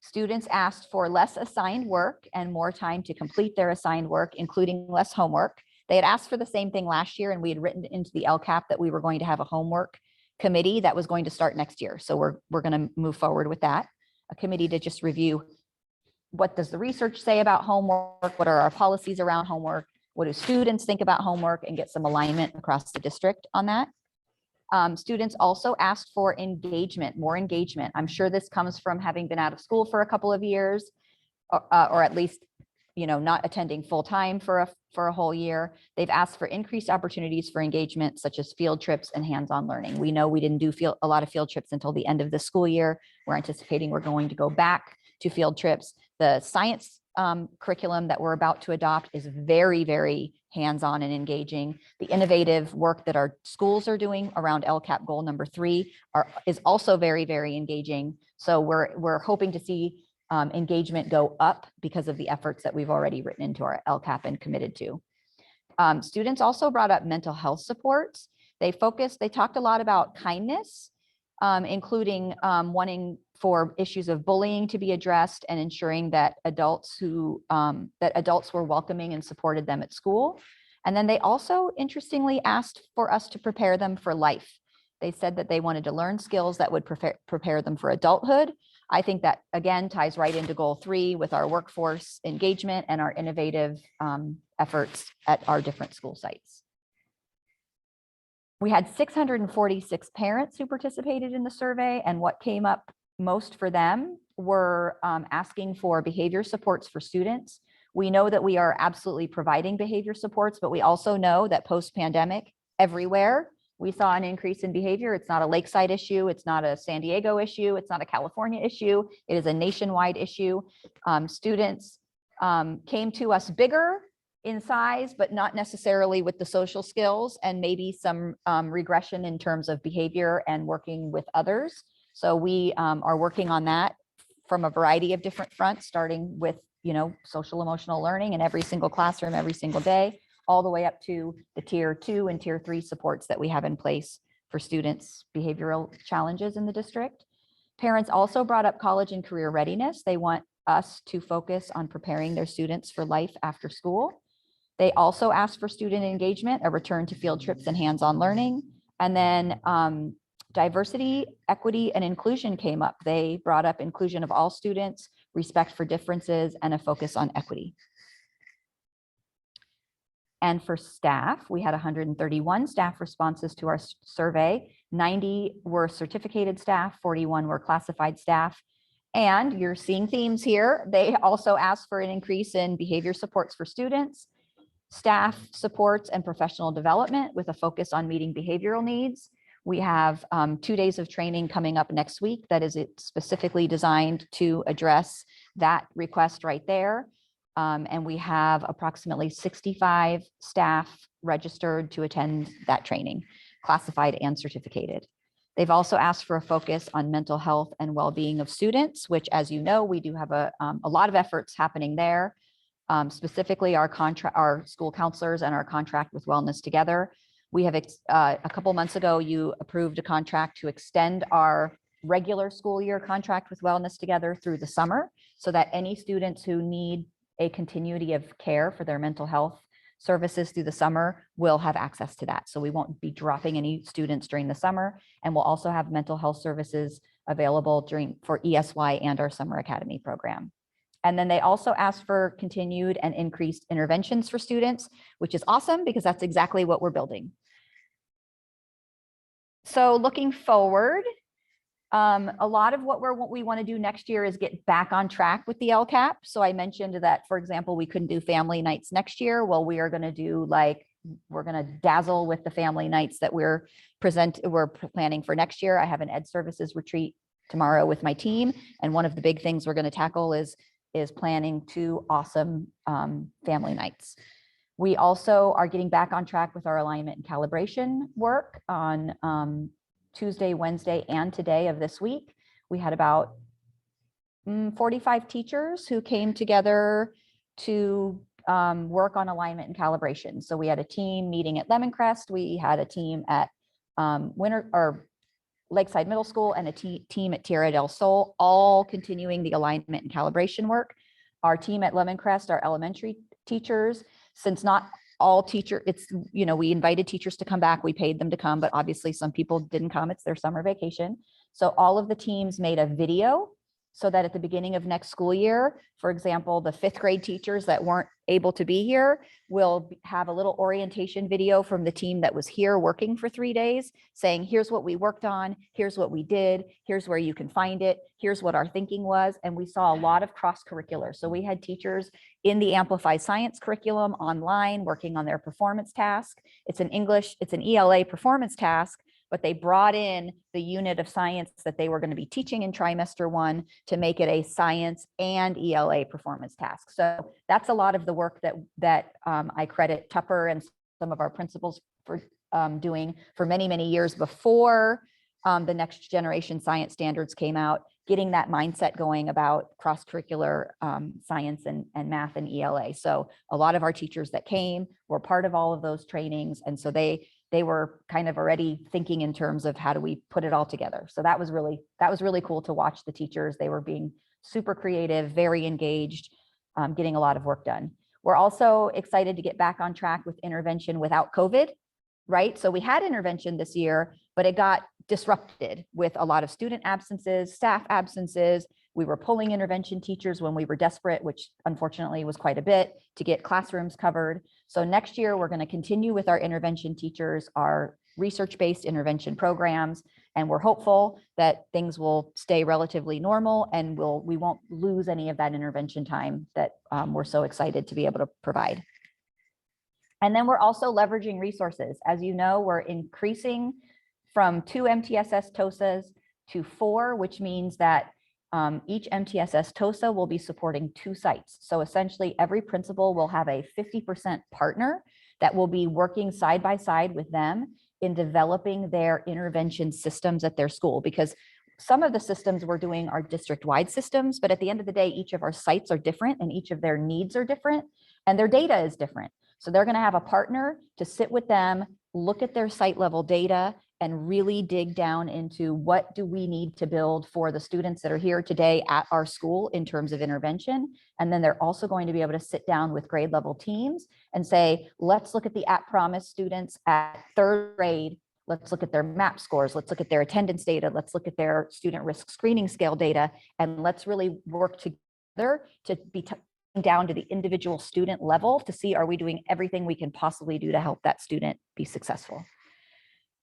Students asked for less assigned work and more time to complete their assigned work, including less homework. They had asked for the same thing last year, and we had written into the LCAP that we were going to have a homework committee that was going to start next year. So we're going to move forward with that. A committee to just review what does the research say about homework, what are our policies around homework, what do students think about homework, and get some alignment across the district on that. Students also asked for engagement, more engagement. I'm sure this comes from having been out of school for a couple of years, or at least, not attending full time for a whole year. They've asked for increased opportunities for engagement, such as field trips and hands-on learning. We know we didn't do a lot of field trips until the end of the school year. We're anticipating we're going to go back to field trips. The science curriculum that we're about to adopt is very, very hands-on and engaging. The innovative work that our schools are doing around LCAP goal number 3 is also very, very engaging. So we're hoping to see engagement go up because of the efforts that we've already written into our LCAP and committed to. Students also brought up mental health supports. They talked a lot about kindness, including wanting for issues of bullying to be addressed and ensuring that adults were welcoming and supported them at school. And then they also interestingly asked for us to prepare them for life. They said that they wanted to learn skills that would prepare them for adulthood. I think that again ties right into goal 3 with our workforce engagement and our innovative efforts at our different school sites. We had 646 parents who participated in the survey, and what came up most for them were asking for behavior supports for students. We know that we are absolutely providing behavior supports, but we also know that post-pandemic, everywhere, we saw an increase in behavior. It's not a Lakeside issue. It's not a San Diego issue. It's not a California issue. It is a nationwide issue. Students came to us bigger in size, but not necessarily with the social skills, and maybe some regression in terms of behavior and working with others. So we are working on that from a variety of different fronts, starting with social emotional learning in every single classroom, every single day, all the way up to the tier 2 and tier 3 supports that we have in place for students' behavioral challenges in the district. Parents also brought up college and career readiness. They want us to focus on preparing their students for life after school. They also asked for student engagement, a return to field trips and hands-on learning. And then diversity, equity, and inclusion came up. They brought up inclusion of all students, respect for differences, and a focus on equity. And for staff, we had 131 staff responses to our survey. 90 were certificated staff, 41 were classified staff. And you're seeing themes here. They also asked for an increase in behavior supports for students, staff supports, and professional development with a focus on meeting behavioral needs. We have 2 days of training coming up next week that is specifically designed to address that request right there. And we have approximately 65 staff registered to attend that training, classified and certificated. They've also asked for a focus on mental health and well-being of students, which, as you know, we do have a lot of efforts happening there. Specifically, our school counselors and our contract with Wellness Together. We have a couple months ago, you approved a contract to extend our regular school year contract with Wellness Together through the summer, so that any students who need a continuity of care for their mental health services through the summer will have access to that. So we won't be dropping any students during the summer, and we'll also have mental health services available for ESY and our summer academy program. And then they also asked for continued and increased interventions for students, which is awesome because that's exactly what we're building. So looking forward, a lot of what we want to do next year is get back on track with the LCAP. So I mentioned that, for example, we couldn't do family nights next year. Well, we are going to do we're going to dazzle with the family nights that we're planning for next year. I have an ed services retreat tomorrow with my team. And one of the big things we're going to tackle is planning 2 awesome family nights. We also are getting back on track with our alignment and calibration work on Tuesday, Wednesday, and today of this week. We had about 45 teachers who came together to work on alignment and calibration. So we had a team meeting at Lemoncrest. We had a team at Lakeside Middle School and a team at Tierra del Sol, all continuing the alignment and calibration work. Our team at Lemoncrest, our elementary teachers, since not all we invited teachers to come back, we paid them to come, but obviously some people didn't come, it's their summer vacation. So all of the teams made a video so that at the beginning of next school year, for example, the 5th grade teachers that weren't able to be here will have a little orientation video from the team that was here working for 3 days saying, here's what we worked on, here's what we did, here's where you can find it, here's what our thinking was. And we saw a lot of cross-curricular. So we had teachers in the Amplify Science curriculum online working on their performance task. It's an ELA performance task, but they brought in the unit of science that they were going to be teaching in trimester 1 to make it a science and ELA performance task. So that's a lot of the work that I credit Tupper and some of our principals for doing for many, many years before the next generation science standards came out, getting that mindset going about cross-curricular science and math and ELA. So a lot of our teachers that came were part of all of those trainings. And so they were kind of already thinking in terms of how do we put it all together. So that was really cool to watch the teachers. They were being super creative, very engaged, getting a lot of work done. We're also excited to get back on track with intervention without COVID, right? So we had intervention this year, but it got disrupted with a lot of student absences, staff absences. We were pulling intervention teachers when we were desperate, which unfortunately was quite a bit, to get classrooms covered. So next year, we're going to continue with our intervention teachers, our research-based intervention programs, and we're hopeful that things will stay relatively normal and we won't lose any of that intervention time that we're so excited to be able to provide. And then we're also leveraging resources. As you know, we're increasing from 2 MTSS TOSAs to 4, which means that each MTSS TOSA will be supporting 2 sites. So essentially every principal will have a 50% partner that will be working side by side with them in developing their intervention systems at their school. Because some of the systems we're doing are district-wide systems, but at the end of the day, each of our sites are different and each of their needs are different and their data is different. So they're going to have a partner to sit with them, look at their site level data and really dig down into what do we need to build for the students that are here today at our school in terms of intervention. And then they're also going to be able to sit down with grade level teams and say, let's look at the at promise students at 3rd grade. Let's look at their MAP scores. Let's look at their attendance data. Let's look at their student risk screening scale data. And let's really work together to be down to the individual student level to see, are we doing everything we can possibly do to help that student be successful?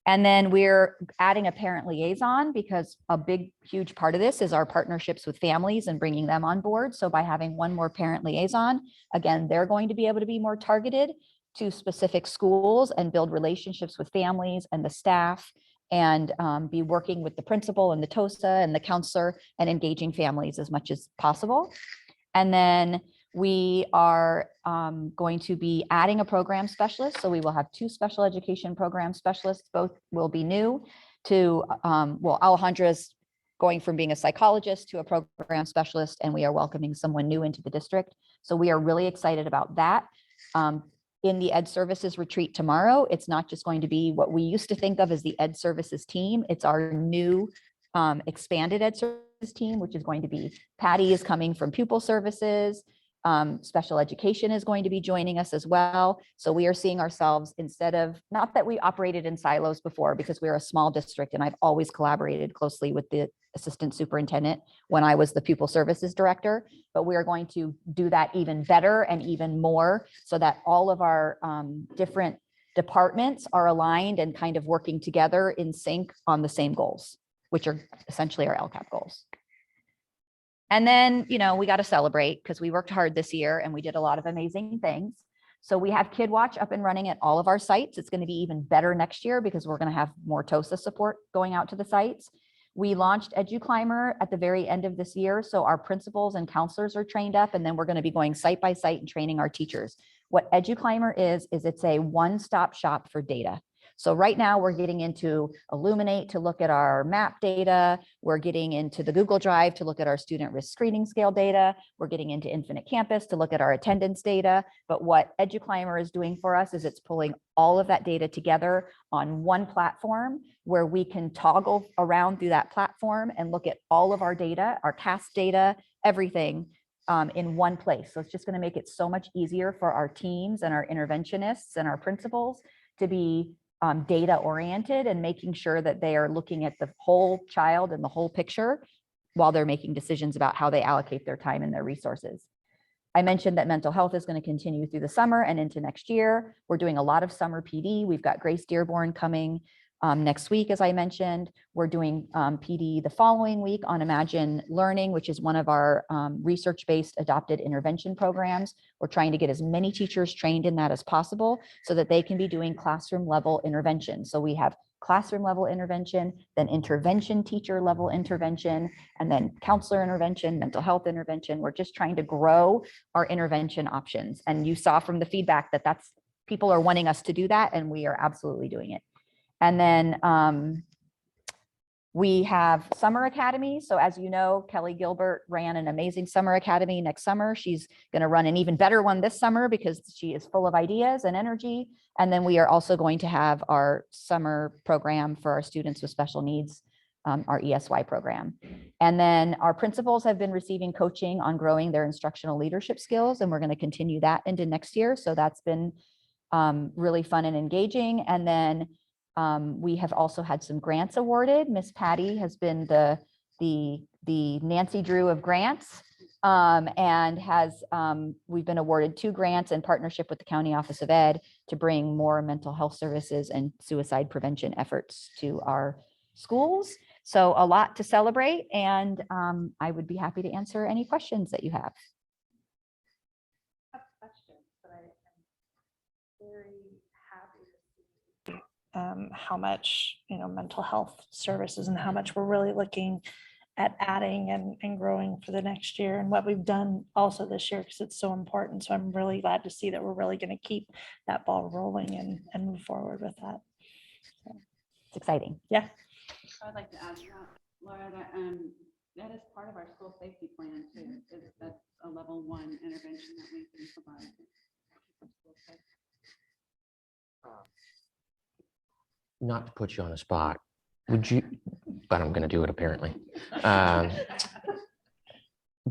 And then we're adding a parent liaison because a big, huge part of this is our partnerships with families and bringing them on board. So by having one more parent liaison, again, they're going to be able to be more targeted to specific schools and build relationships with families and the staff and be working with the principal and the TOSA and the counselor and engaging families as much as possible. And then we are going to be adding a program specialist. So we will have 2 special education program specialists. Both will be new to, well, Alejandra's going from being a psychologist to a program specialist, and we are welcoming someone new into the district. So we are really excited about that. In the Ed Services retreat tomorrow, it's not just going to be what we used to think of as the Ed Services team. It's our new expanded Ed Services team, which is going to be Patty is coming from Pupil Services. Special education is going to be joining us as well. So we are seeing ourselves instead of, not that we operated in silos before because we're a small district and I've always collaborated closely with the assistant superintendent when I was the pupil services director, but we are going to do that even better and even more so that all of our different departments are aligned and kind of working together in sync on the same goals, which are essentially our LCAP goals. And then, you know, we got to celebrate because we worked hard this year and we did a lot of amazing things. So we have Kid Watch up and running at all of our sites. It's going to be even better next year because we're going to have more TOSA support going out to the sites. We launched EduClimber at the very end of this year. So our principals and counselors are trained up, and then we're going to be going site by site and training our teachers. What EduClimber is it's a one-stop shop for data. So right now we're getting into Illuminate to look at our MAP data. We're getting into the Google Drive to look at our student risk screening scale data. We're getting into Infinite Campus to look at our attendance data. But what EduClimber is doing for us is it's pulling all of that data together on one platform where we can toggle around through that platform and look at all of our data, our CAS data, everything in one place. So it's just going to make it so much easier for our teams and our interventionists and our principals to be data oriented and making sure that they are looking at the whole child and the whole picture while they're making decisions about how they allocate their time and their resources. I mentioned that mental health is going to continue through the summer and into next year. We're doing a lot of summer PD. We've got Grace Dearborn coming next week, as I mentioned. We're doing PD the following week on Imagine Learning, which is one of our research-based adopted intervention programs. We're trying to get as many teachers trained in that as possible so that they can be doing classroom level intervention. So we have classroom level intervention, then intervention teacher level intervention, and then counselor intervention, mental health intervention. We're just trying to grow our intervention options. And you saw from the feedback that people are wanting us to do that, and we are absolutely doing it. And then we have summer academy. So as you know, Kelly Gilbert ran an amazing summer academy next summer. She's going to run an even better one this summer because she is full of ideas and energy. And then we are also going to have our summer program for our students with special needs, our ESY program. And then our principals have been receiving coaching on growing their instructional leadership skills, and we're going to continue that into next year. So that's been really fun and engaging. And then we have also had some grants awarded. Miss Patty has been the Nancy Drew of grants, and we've been awarded 2 grants in partnership with the County Office of Ed to bring more mental health services and suicide prevention efforts to our schools. So a lot to celebrate, and I would be happy to answer any questions that you have. How much, mental health services and how much we're really looking at adding and growing for the next year and what we've done also this year because it's so important. So I'm really glad to see that we're really going to keep that ball rolling and move forward with that. So It's exciting. Yeah. I'd like to add to that. Laura, that is part of our school safety plan too. That's a level 1 intervention that we can provide. Not to put you on the spot, would you, but I'm going to do it apparently.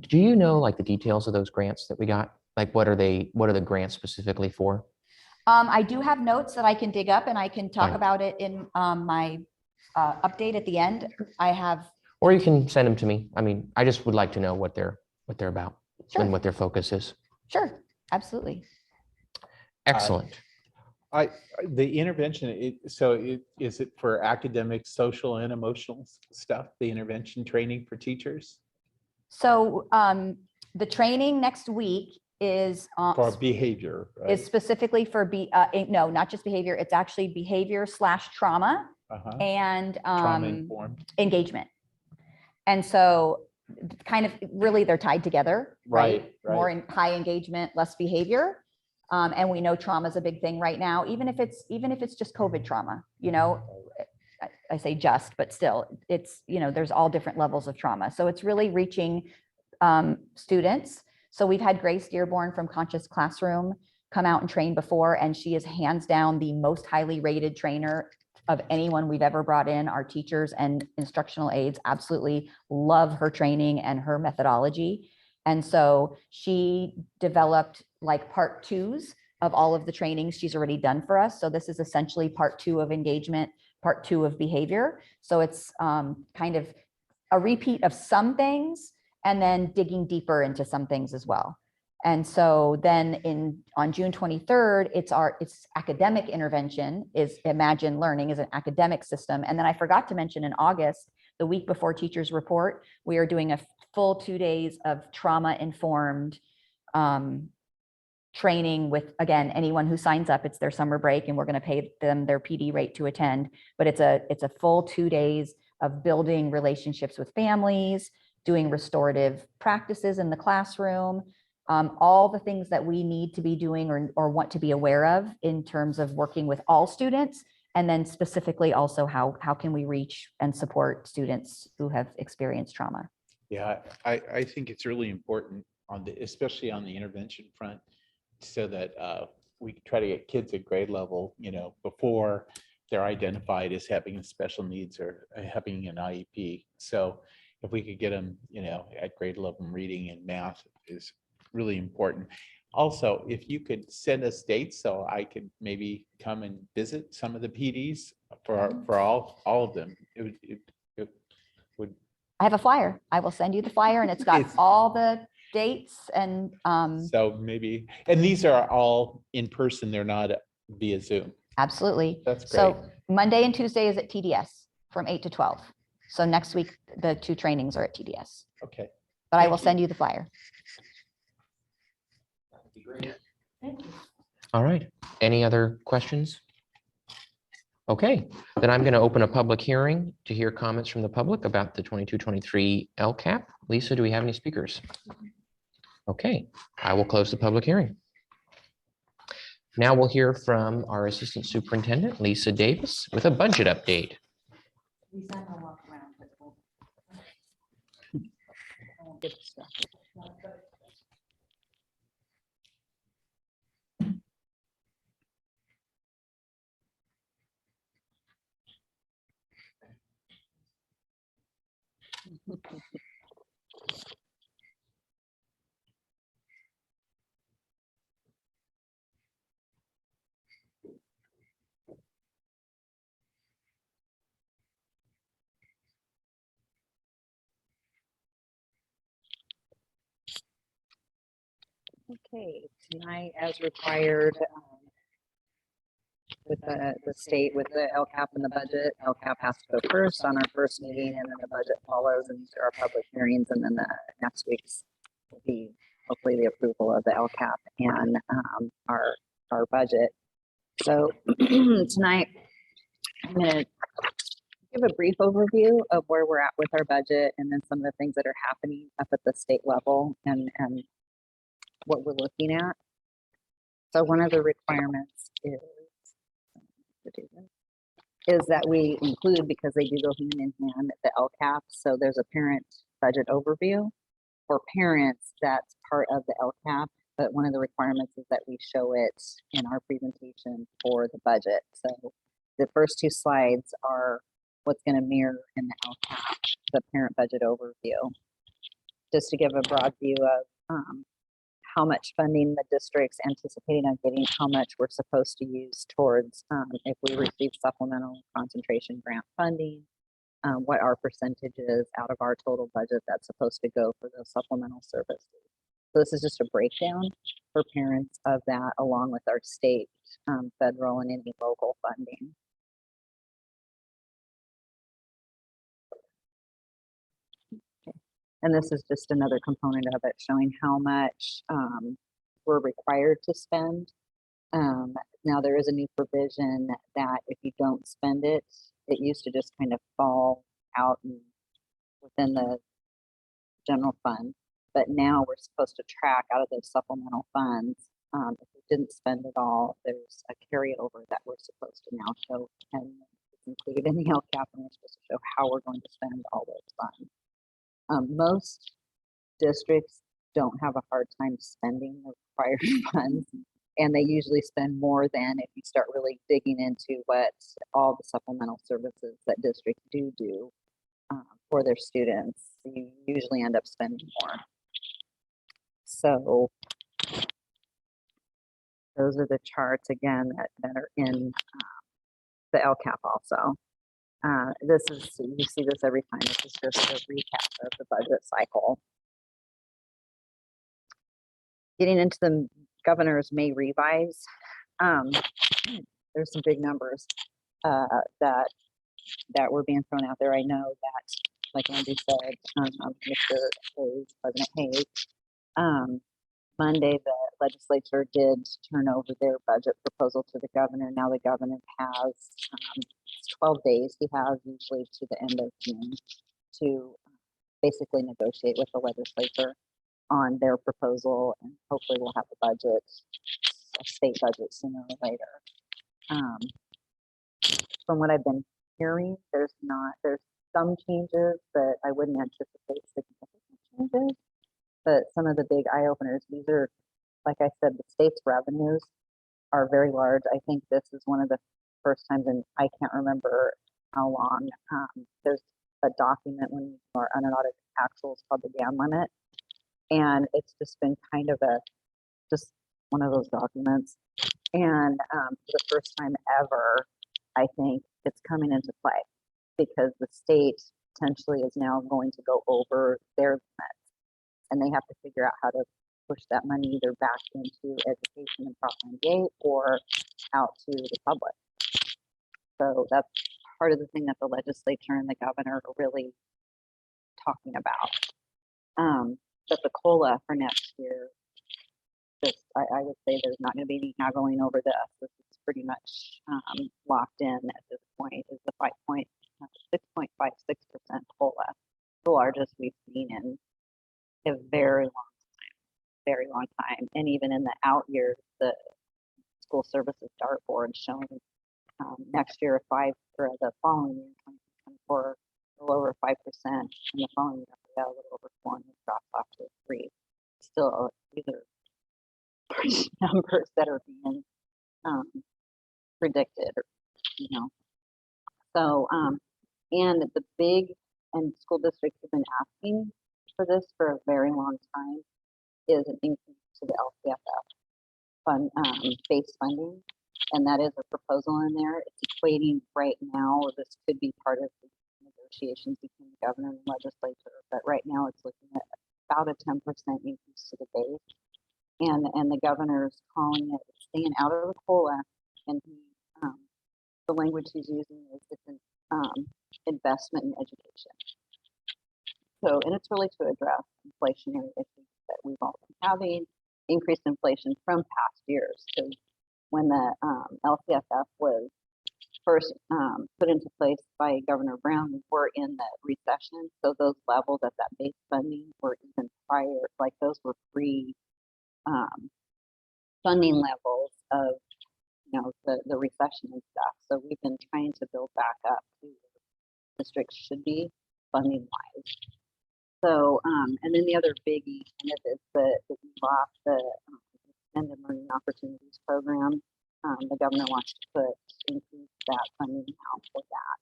Do you know like the details of those grants that we got? Like what are the grants specifically for? I do have notes that I can dig up and I can talk Fine. about it in my update at the end. I have, Or you can send them to me. I mean, I just would like to know what they're about Sure. and what their focus is. sure, absolutely. Excellent. The intervention, is it for academic, social and emotional stuff, the intervention training for teachers? So the training next week is For behavior, right? is specifically for no, not just behavior. It's actually behavior/trauma Uh-huh. and Trauma informed. engagement. And so kind of really they're tied together, right? Right, More right. in high engagement, less behavior. And we know trauma is a big thing right now, even if it's just COVID trauma, you know, I say just, but still it's, you know, there's all different levels of trauma. So it's really reaching students. So we've had Grace Dearborn from Conscious Classroom come out and train before, and she is hands down the most highly rated trainer of anyone we've ever brought in. Our teachers and instructional aides absolutely love her training and her methodology. And so she developed like part 2s of all of the trainings she's already done for us. So this is essentially part 2 of engagement, part 2 of behavior. So it's kind of a repeat of some things and then digging deeper into some things as well. And so then on June 23rd, it's academic intervention is Imagine Learning is an academic system. And then I forgot to mention in August, the week before teachers report, we are doing a full 2 days of trauma informed training with, again, anyone who signs up. It's their summer break and we're going to pay them their PD rate to attend, but it's a full 2 days of building relationships with families, doing restorative practices in the classroom, all the things that we need to be doing or want to be aware of in terms of working with all students. And then specifically also how can we reach and support students who have experienced trauma? Yeah, I think it's really important especially on the intervention front, so that we try to get kids at grade level, you know, before they're identified as having special needs or having an IEP. So if we could get them, you know, at grade level reading and math is really important. Also, if you could send us dates so I could maybe come and visit some of the PDs for all of them. It would. I have a flyer. I will send you the flyer and it's got all the dates and so maybe, and these are all in person, they're not via Zoom. Absolutely. That's great. So Monday and Tuesday is at TDS from 8 to 12. So next week, the 2 trainings are at TDS. Okay. But I will Thank you. send you the flyer. All right. Any other questions? Okay, then I'm going to open a public hearing to hear comments from the public about the 22-23 LCAP. Lisa, do we have any speakers? Okay, I will close the public hearing. Now we'll hear from our Assistant Superintendent, Lisa Davis, with a budget update. Lisa, I'm gonna walk around, but I won't get distracted. Okay, tonight, as required with the state, with the LCAP and the budget, LCAP has to go first on our first meeting, and then the budget follows, and these are our public hearings, and then the next week's will be hopefully the approval of the LCAP and our budget. So tonight, I'm going to give a brief overview of where we're at with our budget, and then some of the things that are happening up at the state level and what we're looking at. So one of the requirements is to do this. is that we include, because they do go hand in hand, the LCAP. So there's a parent budget overview for parents that's part of the LCAP. But one of the requirements is that we show it in our presentation for the budget. So the first two slides are what's going to mirror in the LCAP, the parent budget overview, just to give a broad view of how much funding the district's anticipating on getting, how much we're supposed to use towards if we receive supplemental concentration grant funding, what our percentage is out of our total budget that's supposed to go for those supplemental services. So this is just a breakdown for parents of that, along with our state, federal, and any local funding. And this is just another component of it, showing how much we're required to spend. Now there is a new provision that if you don't spend it, it used to just kind of fall out within the general fund. But now we're supposed to track out of those supplemental funds. If we didn't spend it all, there's a carryover that we're supposed to now show, and it's included in the LCAP, and we're supposed to show how we're going to spend all those funds. Most districts don't have a hard time spending the required funds, and they usually spend more than if you start really digging into what all the supplemental services that districts do for their students. You usually end up spending more. So those are the charts again that are in the LCAP also. This is, you see this every time. This is just a recap of the budget cycle. Getting into the governor's May revise, there's some big numbers that were being thrown out there. I know that, like Andy said, Mr. Hayes, President Hayes, Monday, the legislature did turn over their budget proposal to the governor. Now the governor has 12 days. He has usually to the end of June to basically negotiate with the legislature on their proposal, and hopefully we'll have a budget, a state budget sooner or later. From what I've been hearing, there's some changes, but I wouldn't anticipate significant changes. But some of the big eye openers, these are, like I said, the state's revenues are very large. I think this is one of the first times, and I can't remember how long, there's a document when our unaudited actuals called the GAN limit. And it's just been kind of just one of those documents. And for the first time ever, I think it's coming into play because the state potentially is now going to go over their limits. And they have to figure out how to push that money either back into education and Prop 98 or out to the public. So that's part of the thing that the legislature and the governor are really talking about. But the COLA for next year, I would say there's not going to be any haggling over this. This is pretty much locked in at this point. Is the 6.56% COLA, the largest we've seen in a very long time. And even in the out years, the school services dart board showing next year or the following year, 2024, a little over 5%, and the following year, a little over 4, and it drops off to 3. Still, these are large numbers that are being predicted, you know. So, and the big, and school districts have been asking for this for a very long time, is an increase to the LCFF fund base funding, and that is a proposal in there. It's equating right now, or this could be part of the negotiations between the governor and the legislature, but right now it's looking at about a 10% increase to the base, and the governor's calling it staying out of the COLA, and the language he's using is it's an investment in education. So, and it's really to address inflationary issues that we've all been having, increased inflation from past years. Because when the LCFF was first put into place by Governor Brown, we were in the recession. So those levels at that base funding were even prior, like those were pre funding levels of the recession and stuff. So we've been trying to build back up to where districts should be funding wise. So, and then the other biggie kind of is that we lost the extended learning opportunities program. The governor wants to increase that funding now for that.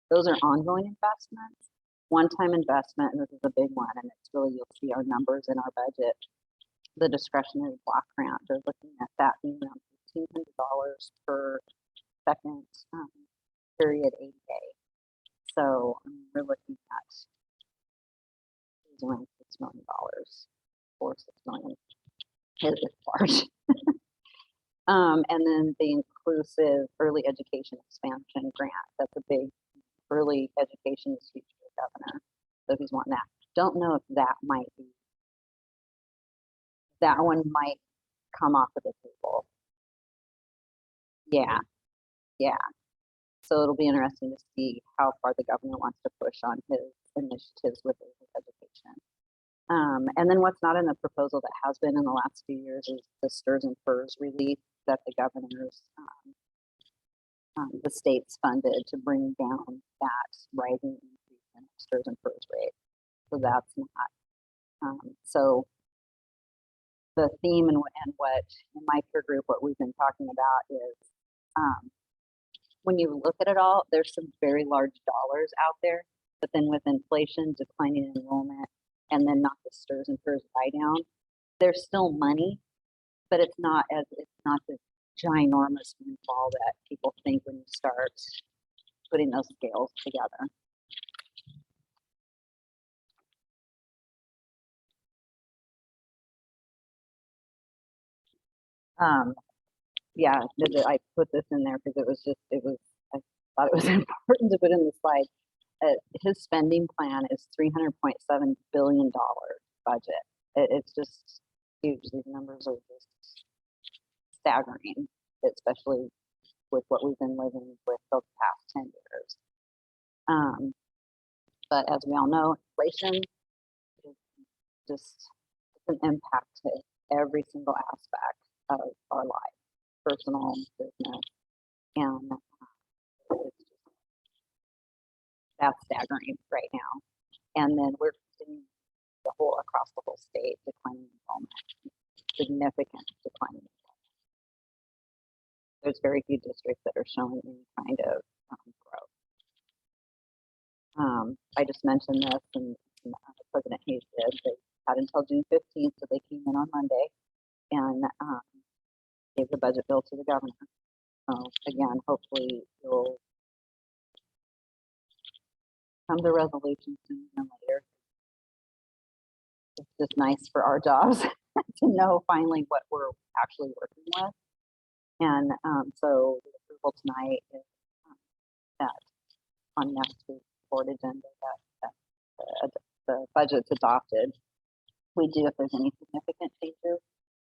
Those are ongoing investments, one-time investment, and this is a big one, and it's really, you'll see our numbers in our budget. The discretionary block grant, they're looking at that being around $1,500 per second period ADA. So we're looking at around $6 million or $6 million. It is large. And then the inclusive early education expansion grant. That's a big early education is huge for the governor. So he's wanting that. Don't know if that might be, that one might come off of the table. Yeah. So it'll be interesting to see how far the governor wants to push on his initiatives with early education. And then what's not in the proposal that has been in the last few years is the STRS and FERS relief that the governor's, the states funded to bring down that rising increase in STRS and FERS rate. So that's not, so the theme and what in my peer group, what we've been talking about is, when you look at it all, there's some very large dollars out there, but then with inflation, declining enrollment, and then not the STRS and FERS buy down, there's still money, but it's not this ginormous windfall that people think when you start putting those scales together. Yeah, I put this in there because I thought it was important to put in the slide. His spending plan is $300.7 billion budget. It's just huge. These numbers are just staggering, especially with what we've been living with the past 10 years. But as we all know, inflation is just an impact to every single aspect of our life, personal, business, and that's staggering right now. And then we're continuing across the whole state declining enrollment, significant declining enrollment. There's very few districts that are showing any kind of growth. I just mentioned this, and President Hayes did. They had until June 15th, so they came in on Monday and gave the budget bill to the governor. So again, hopefully you'll come to resolution sooner than later. It's just nice for our jobs to know finally what we're actually working with. And so the approval tonight is that on next week's board agenda that the budget's adopted. We do, if there's any significant changes,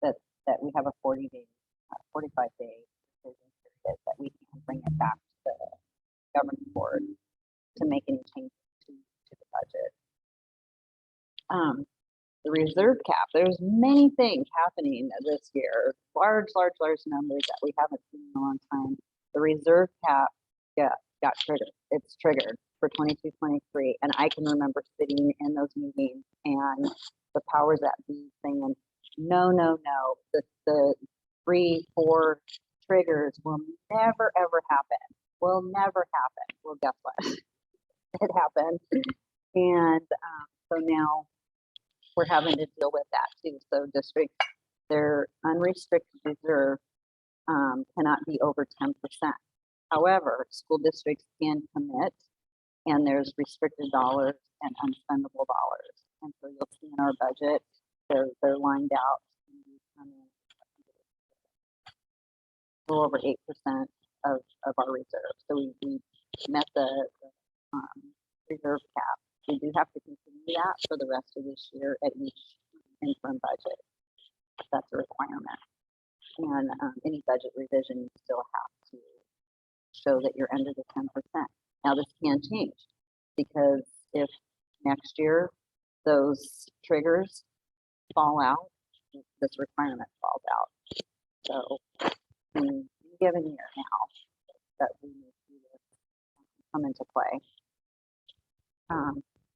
that we have a 45-day decision period that we can bring it back to the governing board to make any changes to the budget. The reserve cap, there's many things happening this year, large numbers that we haven't seen in a long time. The reserve cap got triggered. It's triggered for 22-23, and I can remember sitting in those meetings and the powers that be saying, no, the 3-4 triggers will never ever happen. Will never happen. Well, guess what? It happened, and so now we're having to deal with that too. So districts, their unrestricted reserve cannot be over 10%. However, school districts can commit, and there's restricted dollars and unspendable dollars. And so you'll see in our budget, they're lined out. A little over 8% of our reserve. So we met the reserve cap. We do have to continue that for the rest of this year at each interim budget. That's a requirement. And any budget revision, you still have to show that you're under the 10%. Now this can change, because if next year those triggers fall out, this requirement falls out. So given year now that we need to come into play.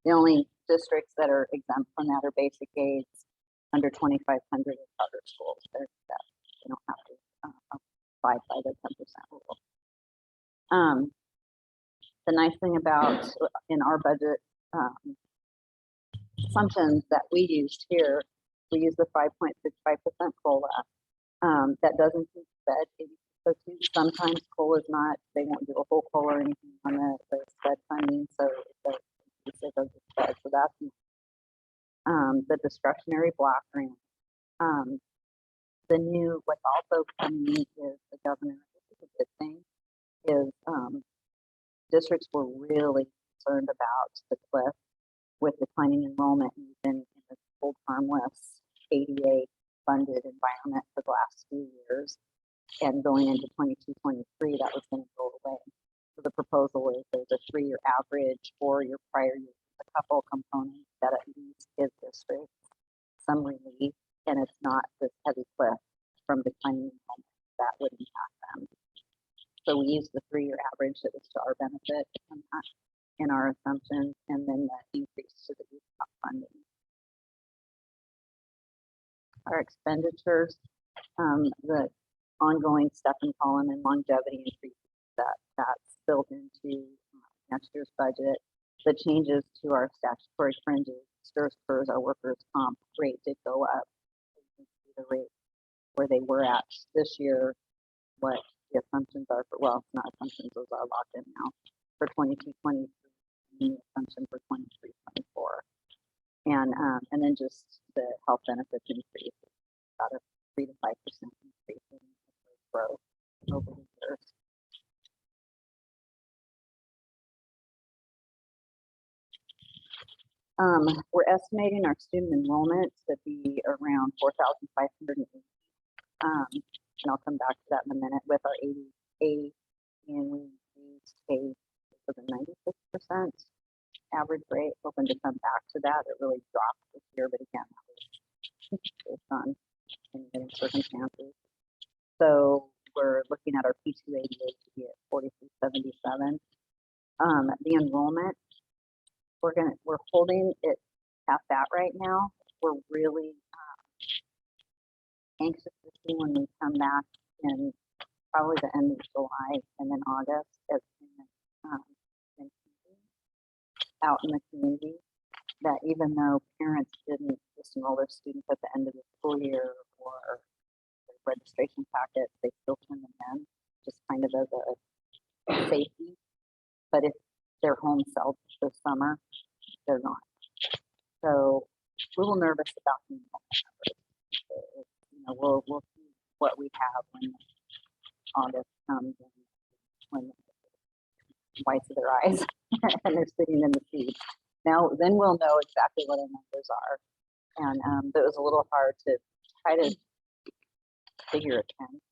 The only districts that are exempt from that are basic aids under 2,500 and charter schools. They're that they don't have to abide by the 10% rule. The nice thing about in our budget assumptions that we used here, we use the 5.65% COLA. That doesn't include SPED. So sometimes COLA is not, they won't do a whole COLA or anything on the SPED funding. So it's inclusive of the SPED. So that's the discretionary block grant. The new, what's also coming is the governor, this is a good thing, is districts were really concerned about the cliff with declining enrollment even in the hold harmless ADA funded environment for the last few years. And going into 22-23, that was going to go away. So the proposal is there's a 3-year average for your prior year, a couple components that at least give districts some relief, and it's not this heavy cliff from declining enrollment that would impact them. So we use the 3-year average that was to our benefit in our assumptions, and then the increase to the youth funding. Our expenditures, the ongoing step and column and longevity increases that's built into next year's budget. The changes to our statutory fringes, STRS, our workers' comp rate did go up. You can see the rate where they were at this year, what the assumptions are for, well, not assumptions, those are locked in now, for 22-23, the assumption for 23-24. And then just the health benefits increase, about a 3 to 5% increase in growth over the years. We're estimating our student enrollment to be around 4,580. And I'll come back to that in a minute with our 88, and we used a for the 96% average rate. Hoping to come back to that. It really dropped this year, but again, that was based on many circumstances. So we're looking at our P288 to be at 4377. The enrollment, we're holding it at that right now. We're really anxious to see when we come back in probably the end of July and then August as out in the community, that even though parents didn't disenroll their students at the end of the school year or their registration packets, they still turn them in, just kind of as a safety. But if they're home cells this summer, they're not. So a little nervous about the enrollment numbers. You know, we'll see what we have when August comes and when the whites of their eyes and they're sitting in the seats. Now, then we'll know exactly what our numbers are. And it was a little hard to try to figure a trend.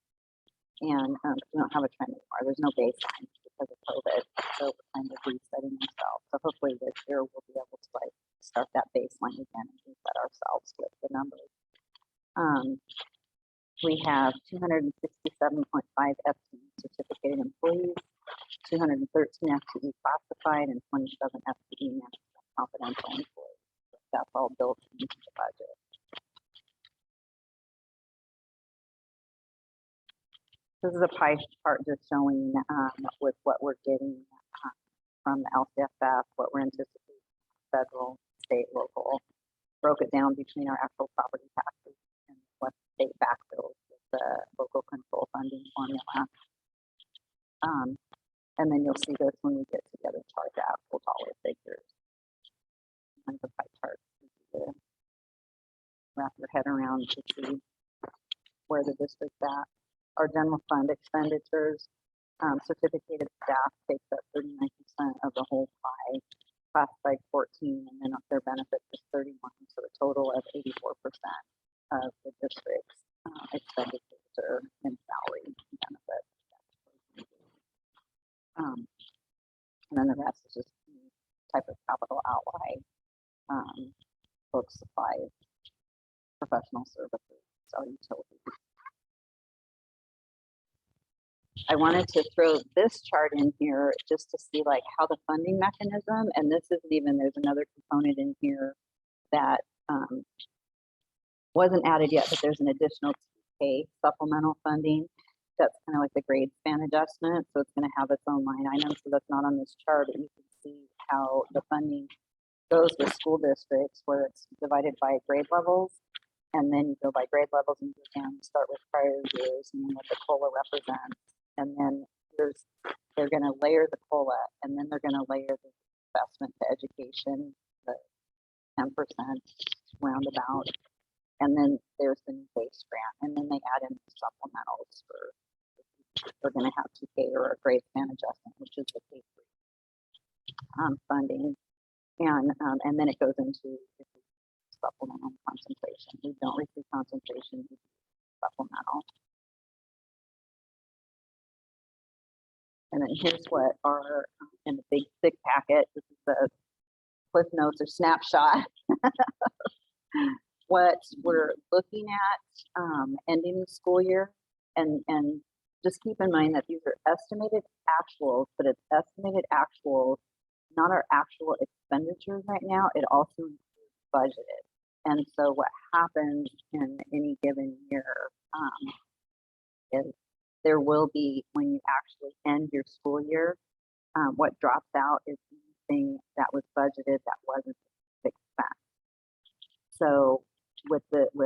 And we don't have a trend anymore. There's no baseline because of COVID. So we're kind of resetting ourselves. So hopefully this year we'll be able to like start that baseline again and reset ourselves with the numbers. We have 267.5 FTE certificated employees, 213 FTE classified, and 27 FTE management confidential employees. That's all built into the budget. This is a pie chart just showing with what we're getting from the LCFF, what we're anticipating, federal, state, local. Broke it down between our actual property taxes and what state backfills with the local control funding formula. And then you'll see this when we get together, chart the actual dollar figures. And the pie chart to wrap your head around to see where the district's at. Our general fund expenditures, certificated staff takes up 39% of the whole pie, classified 14, and then their benefits is 31, so a total of 84% of the district's expenditures are in salary and benefits. And then the rest is just type of capital outlay, books, supplies, professional services, our utilities. I wanted to throw this chart in here just to see like how the funding mechanism, and this isn't even, there's another component in here that wasn't added yet, but there's an additional TK supplemental funding. That's kind of like the grade span adjustment. So it's going to have its own line item. So that's not on this chart, but you can see how the funding goes with school districts where it's divided by grade levels. And then you go by grade levels and you can start with prior years and then what the COLA represents. And then they're going to layer the COLA and then they're going to layer the investment to education, the 10% roundabout. And then there's the new base grant. And then they add in the supplementals for, they're going to have TK or a grade span adjustment, which is the K3 funding. And then it goes into supplemental concentration. We don't receive concentration, we supplemental. And then here's what are in the big thick packet. This is the Cliff Notes or snapshot. What we're looking at ending the school year, and just keep in mind that these are estimated actuals, but it's estimated actuals, not our actual expenditures right now. It also includes budgeted. And so what happens in any given year is there will be, when you actually end your school year, what drops out is anything that was budgeted that wasn't expense. So with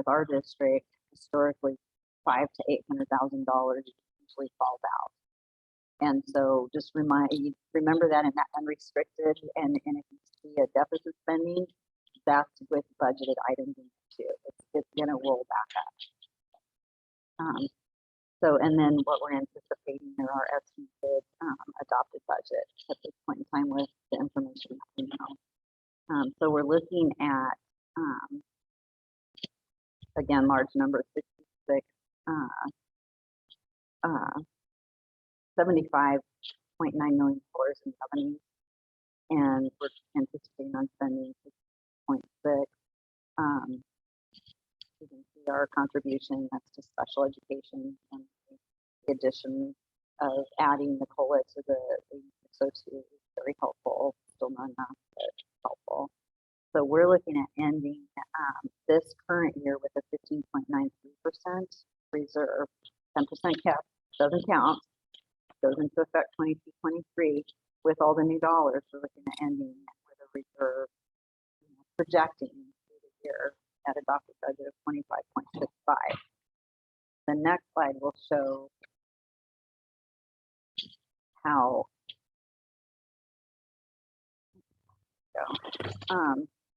our district, historically, $500,000 to $800,000 usually falls out. And so just remember that in that unrestricted, and if you see a deficit spending, that's with budgeted items in it too. It's going to roll back up. So, and then what we're anticipating are our estimated adopted budget at this point in time with the information that we know. So we're looking at, again, large number, 66, $75.9 million in revenue, and we're anticipating on spending 6.6. You can see our contribution, that's to special education, and the addition of adding the COLA to the 602 is very helpful, still not enough, but helpful. So we're looking at ending this current year with a 15.93% reserve. 10% cap doesn't count, goes into effect 22-23. With all the new dollars, we're looking at ending with a reserve, projecting through the year at adopted budget of 25.65. The next slide will show how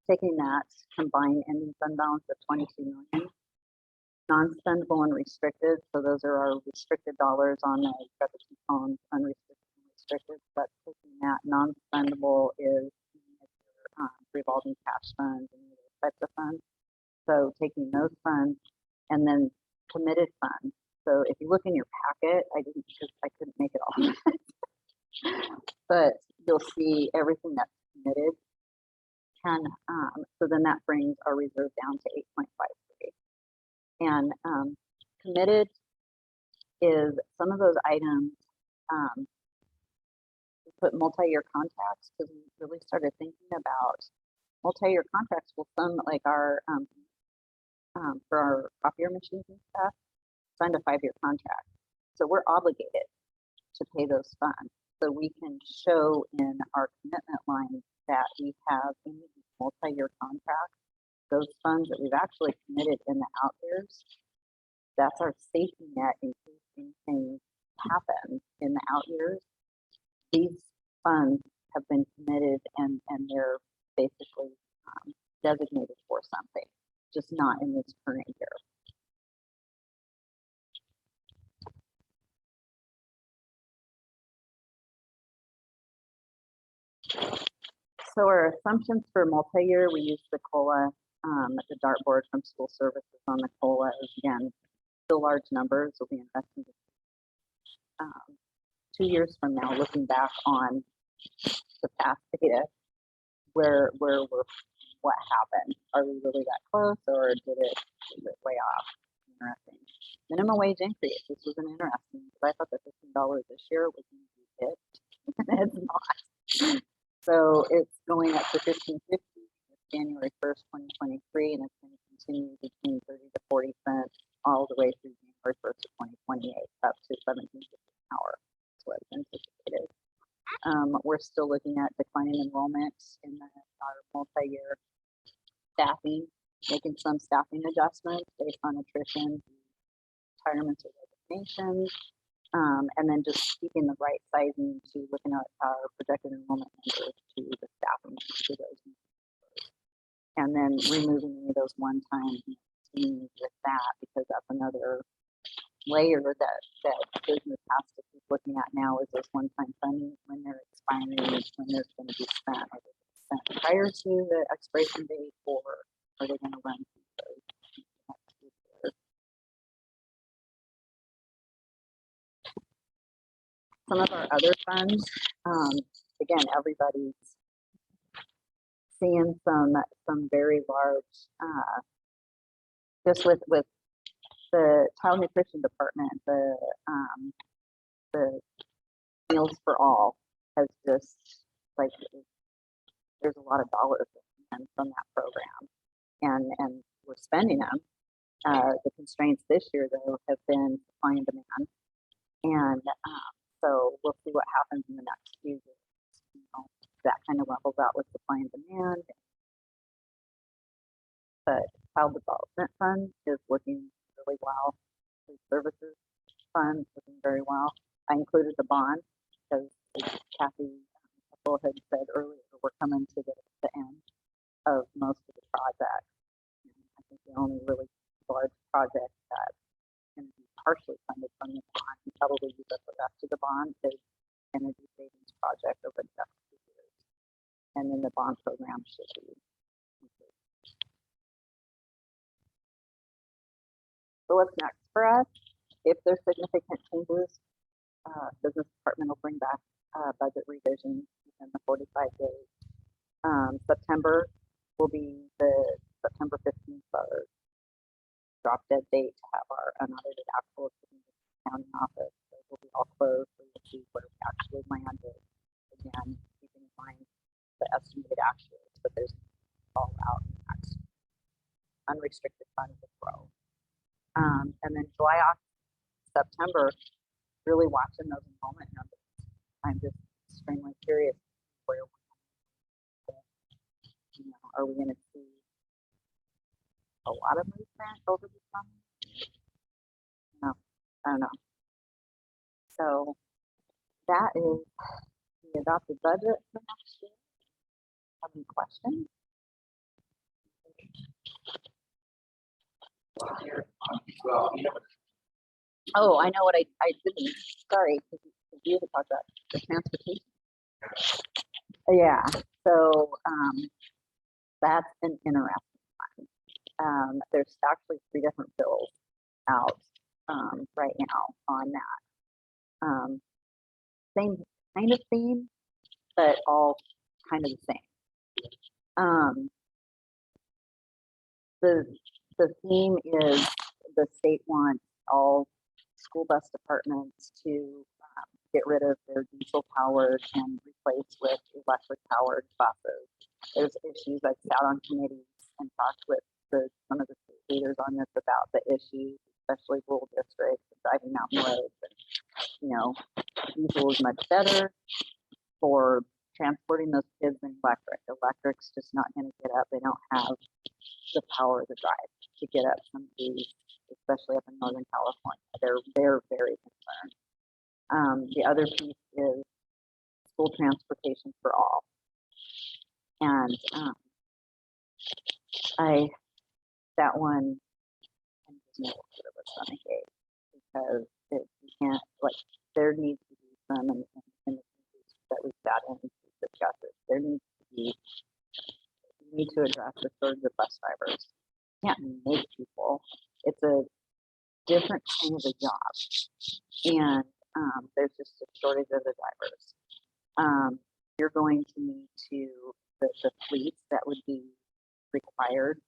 taking that combined ending fund balance of 22 million, non-spendable and restricted. So those are our restricted dollars on the two columns, unrestricted and restricted. But taking that non-spendable is revolving cash funds and those types of funds. So taking those funds and then committed funds. So if you look in your packet, I couldn't make it all, but you'll see everything that's committed. So then that brings our reserve down to 8.53. And committed is some of those items. We put multi-year contracts because we really started thinking about multi-year contracts. Will some like our for our copier machines and stuff signed a 5-year contract, so we're obligated to pay those funds. So we can show in our commitment line that we have in these multi-year contracts those funds that we've actually committed in the out years. That's our safety net in case anything happens in the out years. These funds have been committed and they're basically designated for something, just not in this current year. So our assumptions for multi-year, we use the COLA, the dartboard from school services on the COLA. Again, still large numbers. We'll be investing 2 years from now, looking back on the past data, where we're, what happened? Are we really that close, or is it way off? Interesting. minimum wage increase. This was an interesting, because I thought the $15 this year was going to be it. It's not. So it's going up to $15.50 January 1st, 2023, and it's going to continue between 30 to 40 cents all the way through January 1st of 2028, up to $17.50 an hour. That's what is anticipated. We're still looking at declining enrollment in our multi-year staffing, making some staffing adjustments based on attrition, retirements or resignations, and then just keeping the right sizing to looking at our projected enrollment numbers to the staffing to those numbers. And then removing any of those one-time things with that, because that's another layer that business has to keep looking at now, is those one-time funding, when they're expiring, when they're going to be spent. Are they spent prior to the expiration date, or are they going to run through those? Some of our other funds, again, everybody's seeing some very large, just with the child nutrition department, the Meals for All has just, like, there's a lot of dollars from that program, and we're spending them. The constraints this year, though, have been supply and demand, and so we'll see what happens in the next few years. You know, that kind of levels out with supply and demand. But Child Development Fund is working really well. Food Services Fund is working very well. I included the bond because, as Kathy had said earlier, we're coming to the end of most of the projects. I think the only really large project that's going to be partially funded from the bond and probably use up the rest of the bond is energy savings project over the next 2 years. And then the bond program should be complete. So what's next for us? If there's significant changes, business department will bring back budget revisions within the 45 days. September will be the September 15th drop dead date to have our unaudited actuals in the county office. So we'll be all closed, so we'll see where we actually landed. Again, keeping in mind the estimated actuals, but there's all out next unrestricted funds will grow. And then July, August, September, really watching those enrollment numbers. I'm just extremely curious where are we going to see a lot of movement over the summer? No, I don't know. So that is the adopted budget for next year. Have any questions? Oh, I know what I didn't. Sorry, because you had talked about the transportation. Yeah, so that's an interesting one. There's actually 3 different bills out right now on that. Same kind of theme, but all kind of the same. The theme is the state wants all school bus departments to get rid of their diesel powered and replace with electric powered buses. There's issues. I've sat on committees and talked with some of the state leaders on this about the issues, especially rural districts, driving mountain roads. And, you know, diesel is much better for transporting those kids than electric. Electric's just not going to get up. They don't have the power to drive to get up some of these, especially up in Northern California. They're very concerned. The other piece is school transportation for all. And that one, I'm just never sort of a stomach ache, because you can't, like, there needs to be some in the that we've got in to discuss it. There needs to be, we need to address the shortage of bus drivers. You can't make people. It's a different kind of a job, and there's just a shortage of the drivers. You're going to need to the fleets that would be required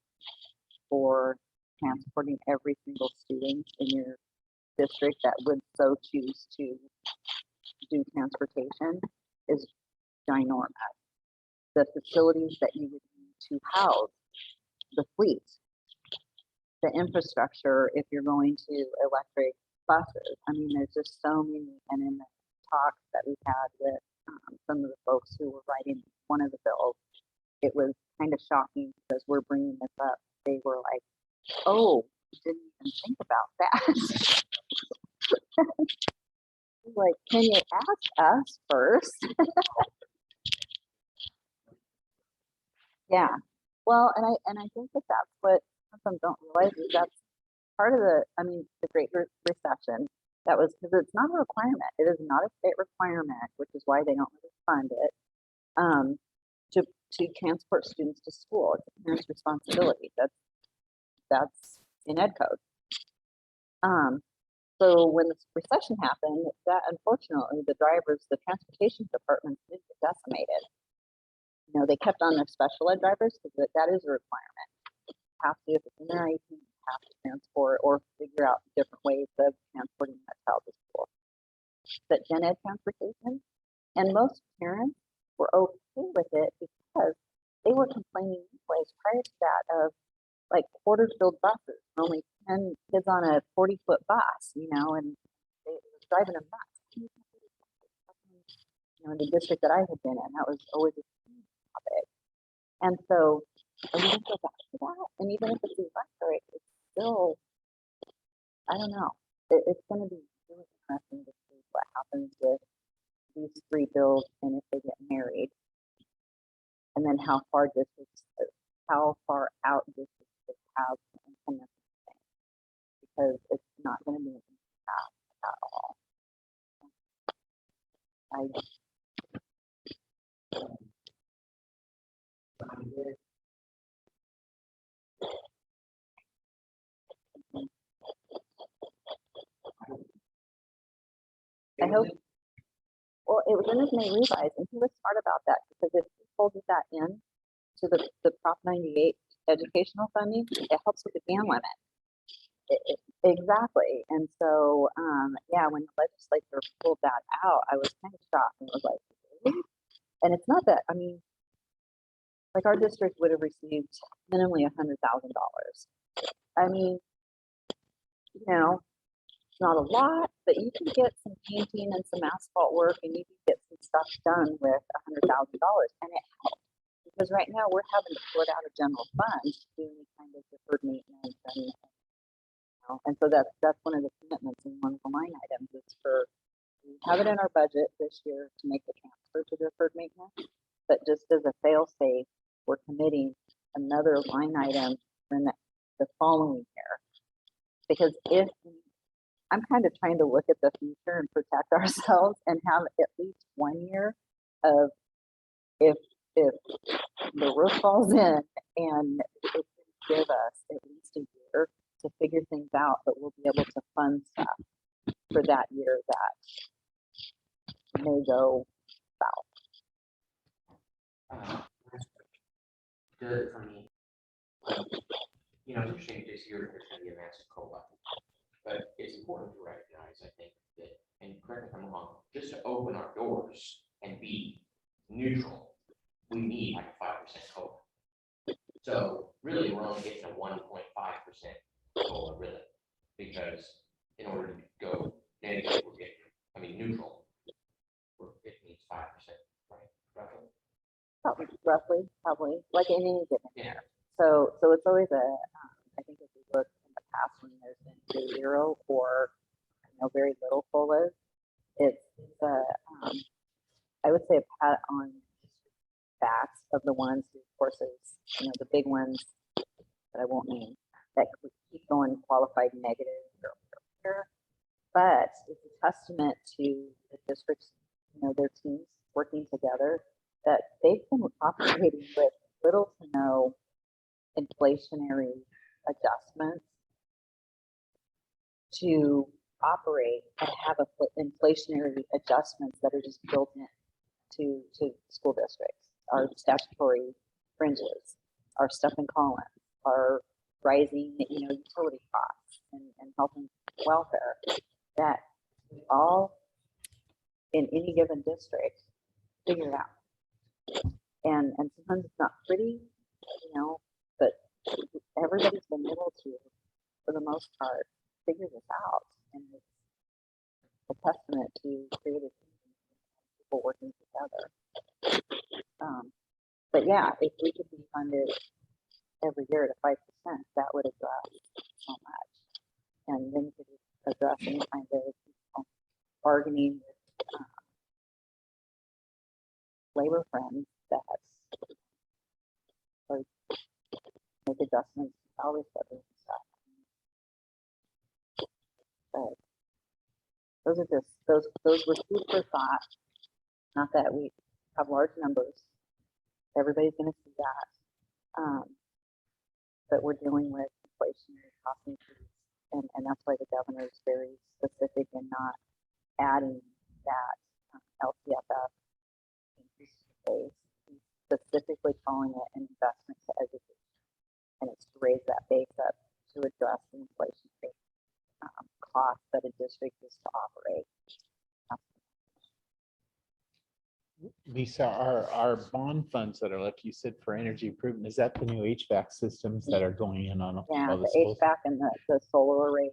for transporting every single student in your district that would so choose to do transportation is ginormous. The facilities that you would need to house the fleet, the infrastructure, if you're going to electric buses. I mean, there's just so many. And in the talks that we had with some of the folks who were writing one of the bills, it was kind of shocking because we're bringing this up. They were like, oh, we didn't even think about that. Like, can you ask us first? Yeah. Well, and I think that that's what some don't realize is that's part of the, I mean, the Great Recession. That was because it's not a requirement. It is not a state requirement, which is why they don't really fund it. To transport students to school, it's a parent's responsibility. That's in ed code. So when the recession happened, that unfortunately the drivers, the transportation departments did get decimated. You know, they kept on their special ed drivers because that is a requirement. You have to, if it's in their IEP, you have to transport or figure out different ways of transporting that child to school. But gen ed transportation, and most parents were okay with it because they were complaining anyways prior to that of like quarter filled buses, only 10 kids on a 40-foot bus, you know, and they was driving them nuts. You know, in the district that I had been in, that was always a huge topic. And so are we going to go back to that? And even if it's electric, it's still, I don't know. It's going to be really interesting to see what happens with these three bills and if they get married. And then how far out districts have to implement things, because it's not going to be an easy task at all. I hope. Well, it was in his May revise, and he was smart about that because if he folded that in to the Prop 98 educational funding, it helps with the ban limit. Exactly. And so, yeah, when the legislature pulled that out, I was kind of shocked and was like, really? And it's not that, I mean, like our district would have received minimally $100,000. I mean, you know, it's not a lot, but you can get some painting and some asphalt work and you can get some stuff done with $100,000. And it helps because right now we're having to pull it out of general funds to do any kind of deferred maintenance and so that's one of the commitments in one of the line items is for, we have it in our budget this year to make the transfer to deferred maintenance, but just as a fail safe, we're committing another line item in the following year. Because if I'm kind of trying to look at the future and protect ourselves and have at least 1 year of if the roof falls in and it give us at least a year to figure things out, but we'll be able to fund stuff for that year that may go south. Good for me. You know, it's interesting to hear there's going to be a massive COLA, but it's important to recognize, I think, that, and correct me if I'm wrong, just to open our doors and be neutral, we need like a 5% COLA. So really, we're only getting a 1.5% COLA, really, because in order to go negative, we're getting, I mean, neutral, it needs 5%, right? Roughly. Probably, like in any given Yeah. year. So it's always I think if you look in the past when there's been 0 or very little COLAs, it's I would say a pat on backs of the ones whose courses, the big ones that I won't name, that keep going qualified negative but it's a testament to the districts, their teams working together, that they've been operating with little to no inflationary adjustments to operate and have inflationary adjustments that are just built in to school districts, our statutory fringes, our stuff in Collins, our rising, utility costs and health and welfare, that we all in any given district figure it out. And sometimes it's not pretty, but everybody's been able to, for the most part, figure this out. And it's a testament to creative thinking, people working together. But yeah, if we could be funded every year at 5%, that would address so much. And then we could address any kind of bargaining with labor friends that or make adjustments to salary schedules and stuff. But those are just those were food for thought. Not that we have large numbers. Everybody's going to see that. But we're dealing with inflation and cost increase, and that's why the governor is very specific in not adding that LCFF increase to base. He's specifically calling it an investment to education, and it's to raise that base up to address the inflation rate cost that a district is to operate. Lisa, our bond funds that are, like you said, for energy improvement, is that the new HVAC systems that are going in on Yeah, all the the schools? HVAC and the solar arrays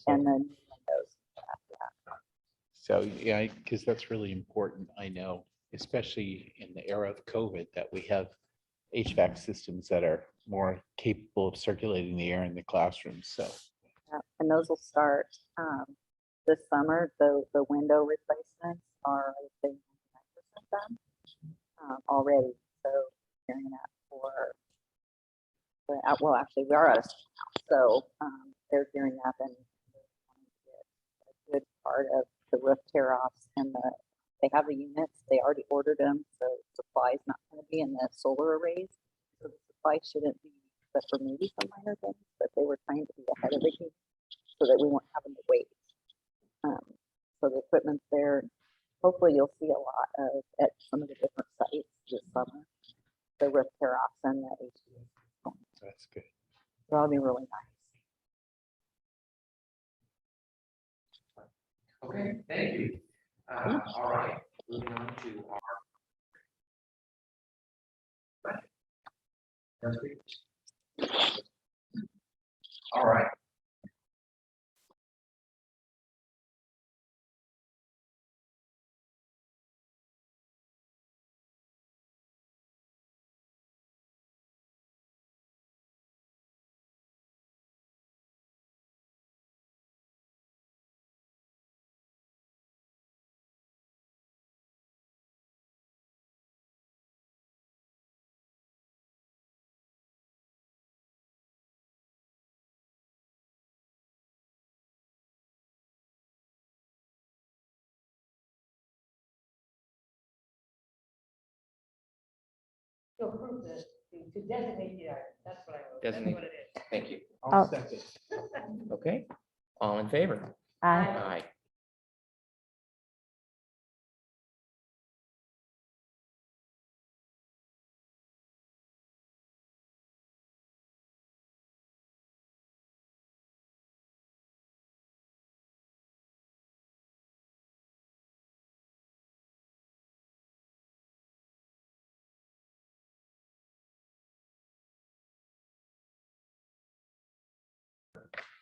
and the new windows. Yeah. So, yeah, because that's really important. I know, especially in the era of COVID, that we have HVAC systems that are more capable of circulating the air in the classrooms. So, And those will start this summer. The window replacements are, I would say, 99% done already. So hearing that well, actually, we are out of stock now. So they're gearing up and a good part of the roof tear offs and they have the units. They already ordered them, so supply is not going to be in the solar arrays. So the supply shouldn't be, but for maybe some minor things. But they were trying to be ahead of the game so that we weren't having to wait. So the equipment's there. Hopefully you'll see a lot of at some of the different sites this summer. The roof tear offs and the HVAC. that's good. So that'll be really nice. Okay, thank you. All right, moving on to our. All right. To approve this, to designate the item, that's what I wrote. That's Designate. what it is. Thank you. Oh. Second. Okay, all in favor? Aye. Aye.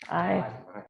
Aye. Aye.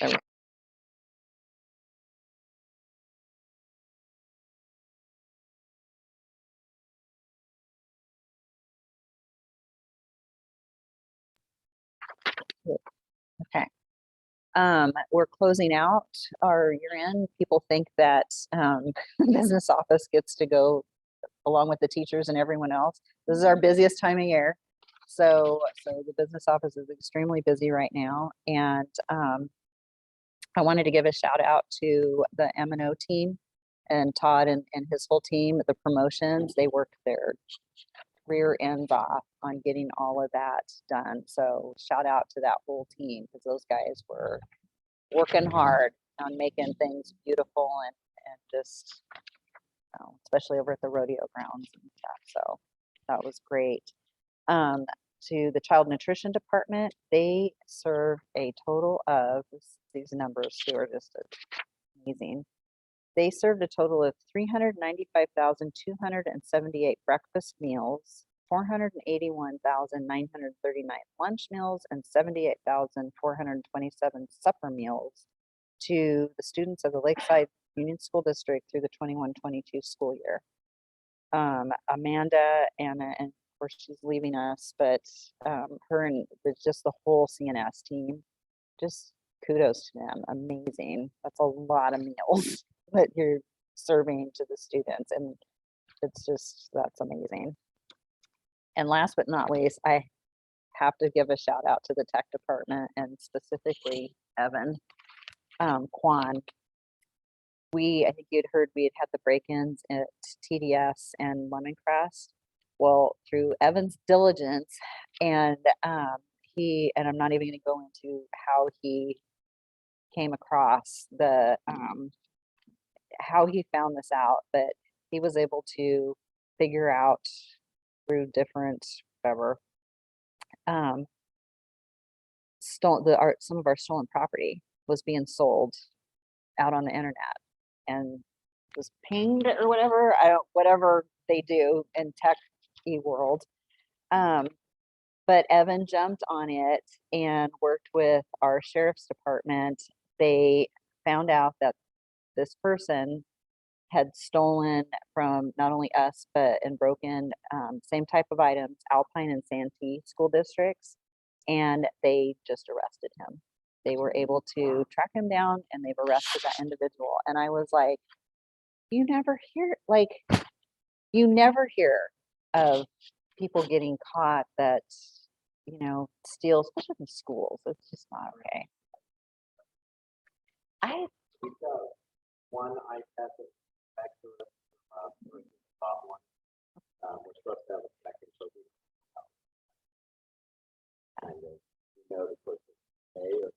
Okay. We're closing out our year end. People think that business office gets to go along with the teachers and everyone else. This is our busiest time of year. So the business office is extremely busy right now. And I wanted to give a shout out to the M&O team and Todd and his whole team, the promotions. They worked their rear ends off on getting all of that done. So shout out to that whole team because those guys were working hard on making things beautiful and just, especially over at the rodeo grounds and stuff. So that was great. To the child nutrition department, they serve a total of, these numbers too are just amazing. They served a total of 395,278 breakfast meals, 481,939 lunch meals, and 78,427 supper meals to the students of the Lakeside Union School District through the 21-22 school year. Amanda, Anna, and of course she's leaving us, but her and just the whole CNS team, just kudos to them. Amazing. That's a lot of meals that you're serving to the students, and that's amazing. And last but not least, I have to give a shout out to the tech department and specifically Evan Kwan. I think you'd heard we had the break-ins at TDS and Lemoncrest. Well, through Evan's diligence and I'm not even going to go into how he came across how he found this out, but he was able to figure out through different some of our stolen property was being sold out on the internet and was pinged or whatever. Whatever they do in tech world. But Evan jumped on it and worked with our sheriff's department. They found out that this person had stolen from not only us, and broken same type of items, Alpine and Santee school districts, and they just arrested him. They were able to track him down and they've arrested that individual. And I was like, you never hear of people getting caught that, steal, especially from schools. It's just not okay. One iPad back to the top one. We're supposed to have a second, so we to put the A or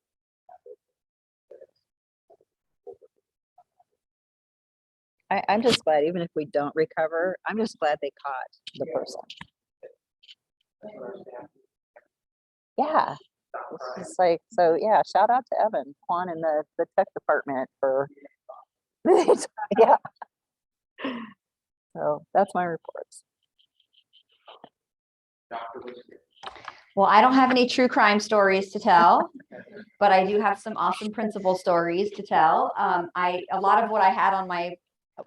I'm just glad, even if we don't recover, I'm just glad they caught the person. Yeah. It's just like, so yeah, shout out to Evan Kwan and the tech department for yeah. So that's my reports. Well, I don't have any true crime stories to tell, but I do have some awesome principal stories to tell. A lot of what I had on my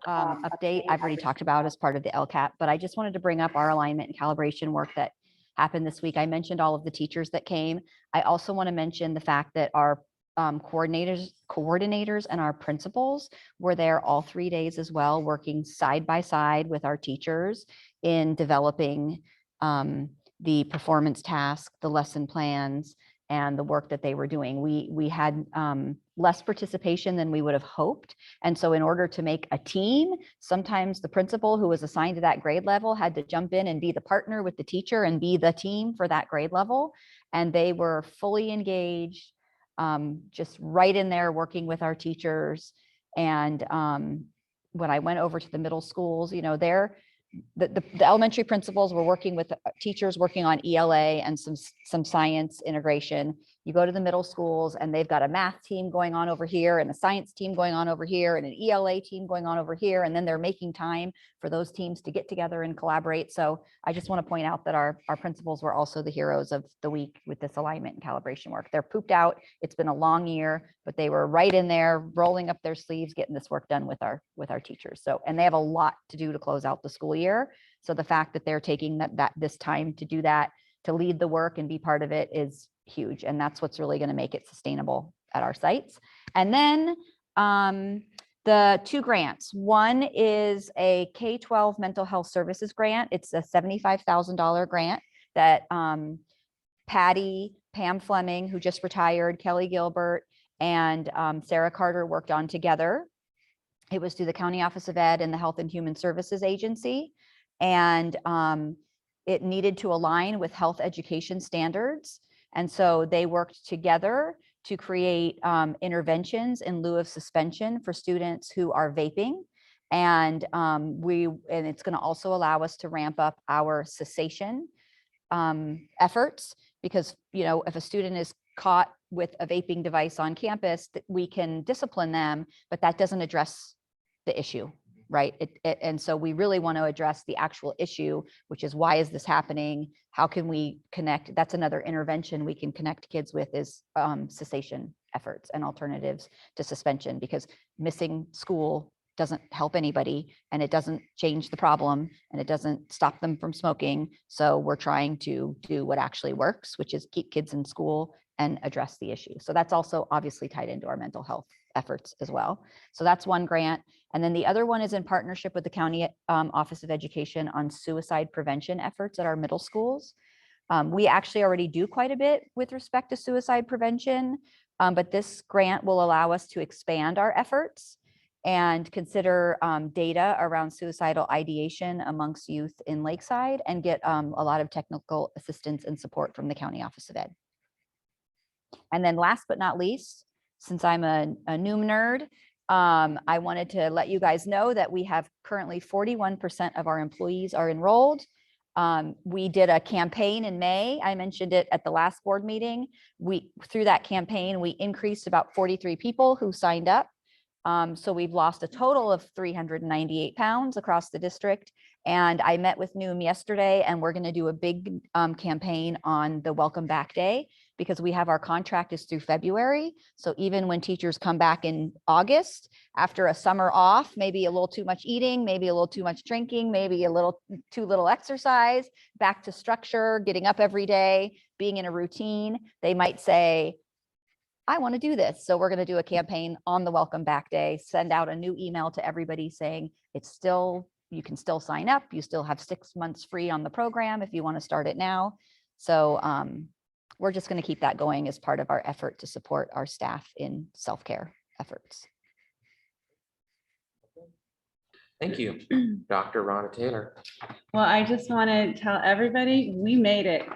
update, I've already talked about as part of the LCAP, but I just wanted to bring up our alignment and calibration work that happened this week. I mentioned all of the teachers that came. I also want to mention the fact that our coordinators and our principals were there all 3 days as well, working side by side with our teachers in developing the performance task, the lesson plans, and the work that they were doing. We had less participation than we would have hoped. And so in order to make a team, sometimes the principal who was assigned to that grade level had to jump in and be the partner with the teacher and be the team for that grade level. And they were fully engaged, just right in there working with our teachers. And when I went over to the middle schools, the elementary principals were working with teachers working on ELA and some science integration. You go to the middle schools and they've got a math team going on over here and a science team going on over here and an ELA team going on over here. And then they're making time for those teams to get together and collaborate. So I just want to point out that our principals were also the heroes of the week with this alignment and calibration work. They're pooped out. It's been a long year, but they were right in there, rolling up their sleeves, getting this work done with our teachers. So, and they have a lot to do to close out the school year. So the fact that they're taking this time to do that, to lead the work and be part of it is huge. And that's what's really going to make it sustainable at our sites. And then the 2 grants. One is a K-12 mental health services grant. It's a $75,000 grant that Patty, Pam Fleming, who just retired, Kelly Gilbert, and Sarah Carter worked on together. It was through the County Office of Ed and the Health and Human Services Agency. And it needed to align with health education standards. And so they worked together to create interventions in lieu of suspension for students who are vaping. And it's going to also allow us to ramp up our cessation efforts, because, you know, if a student is caught with a vaping device on campus, we can discipline them, but that doesn't address the issue, right? And so we really want to address the actual issue, which is, why is this happening? How can we connect? That's another intervention we can connect kids with, is cessation efforts and alternatives to suspension, because missing school doesn't help anybody, and it doesn't change the problem, and it doesn't stop them from smoking. So we're trying to do what actually works, which is keep kids in school and address the issue. So that's also obviously tied into our mental health efforts as well. So that's one grant. And then the other one is in partnership with the County Office of Education on suicide prevention efforts at our middle schools. We actually already do quite a bit with respect to suicide prevention, but this grant will allow us to expand our efforts and consider data around suicidal ideation amongst youth in Lakeside, and get a lot of technical assistance and support from the County Office of Ed. And then last but not least, since I'm a new nerd, I wanted to let you guys know that we have currently 41% of our employees are enrolled. We did a campaign in May. I mentioned it at the last board meeting. Through that campaign, we increased about 43 people who signed up. So we've lost a total of 398 pounds across the district. And I met with Noom yesterday, and we're going to do a big campaign on the Welcome Back Day, because we have our contract is through February. So even when teachers come back in August, after a summer off, maybe a little too much eating, maybe a little too much drinking, maybe a little too little exercise, back to structure, getting up every day, being in a routine, they might say, I want to do this. So we're going to do a campaign on the Welcome Back Day, send out a new email to everybody saying you can still sign up. You still have 6 months free on the program if you want to start it now. So we're just going to keep that going as part of our effort to support our staff in self-care efforts. Thank you, Dr. Rhonda Taylor. Well, I just want to tell everybody we made it.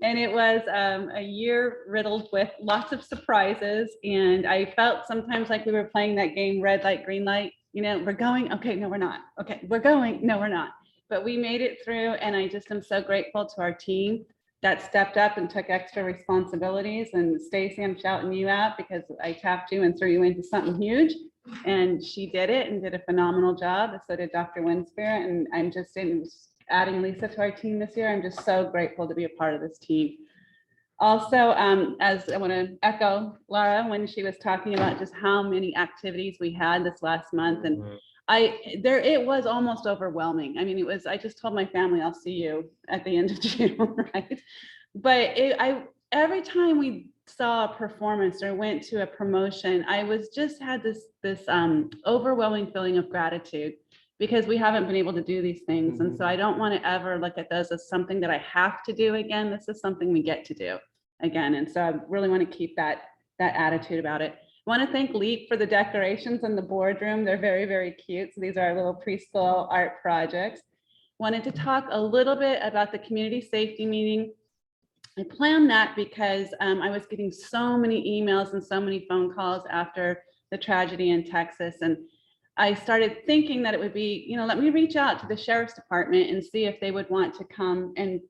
And it was a year riddled with lots of surprises. And I felt sometimes like we were playing that game, red light, green light. You know, we're going, okay, no, we're not. Okay, we're going, no, we're not. But we made it through. And I just am so grateful to our team that stepped up and took extra responsibilities. And Stacey, I'm shouting you out because I tapped you and threw you into something huge. And she did it and did a phenomenal job. So did Dr. Winspirit. And I'm just adding Lisa to our team this year. I'm just so grateful to be a part of this team. Also, as I want to echo Laura when she was talking about just how many activities we had this last month. And it was almost overwhelming. I mean, I just told my family, I'll see you at the end of June, right? But every time we saw a performance or went to a promotion, I had this overwhelming feeling of gratitude, because we haven't been able to do these things. And so I don't want to ever look at those as something that I have to do again. This is something we get to do again. And so I really want to keep that attitude about it. I want to thank LEAP for the decorations in the boardroom. They're very, very cute. So these are our little preschool art projects. Wanted to talk a little bit about the community safety meeting. I planned that because I was getting so many emails and so many phone calls after the tragedy in Texas. And I started thinking that it would be, let me reach out to the Sheriff's Department and see if they would want to come and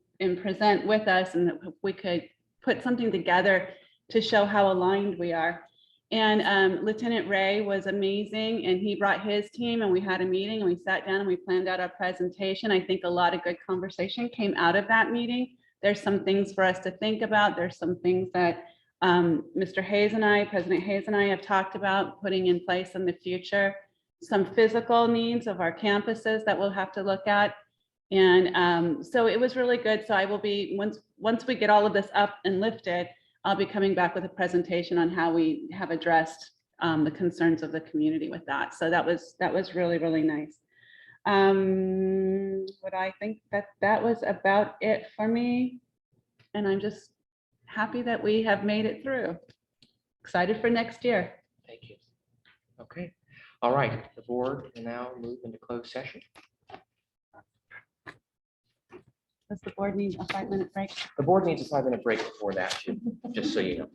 present with us, and that we could put something together to show how aligned we are. And Lieutenant Ray was amazing, and he brought his team, and we had a meeting, and we sat down and we planned out our presentation. I think a lot of good conversation came out of that meeting. There's some things for us to think about. There's some things that Mr. Hayes and I, President Hayes and I have talked about putting in place in the future. Some physical needs of our campuses that we'll have to look at. And so it was really good. So I will be, once we get all of this up and lifted, I'll be coming back with a presentation on how we have addressed the concerns of the community with that. So that was really, really nice. But I think that was about it for me. And I'm just happy that we have made it through. Excited for next year. Thank you. Okay. All right. The board will now move into closed session. Does the board need a 5-minute break? The board needs a 5-minute break before that, too, just so you know.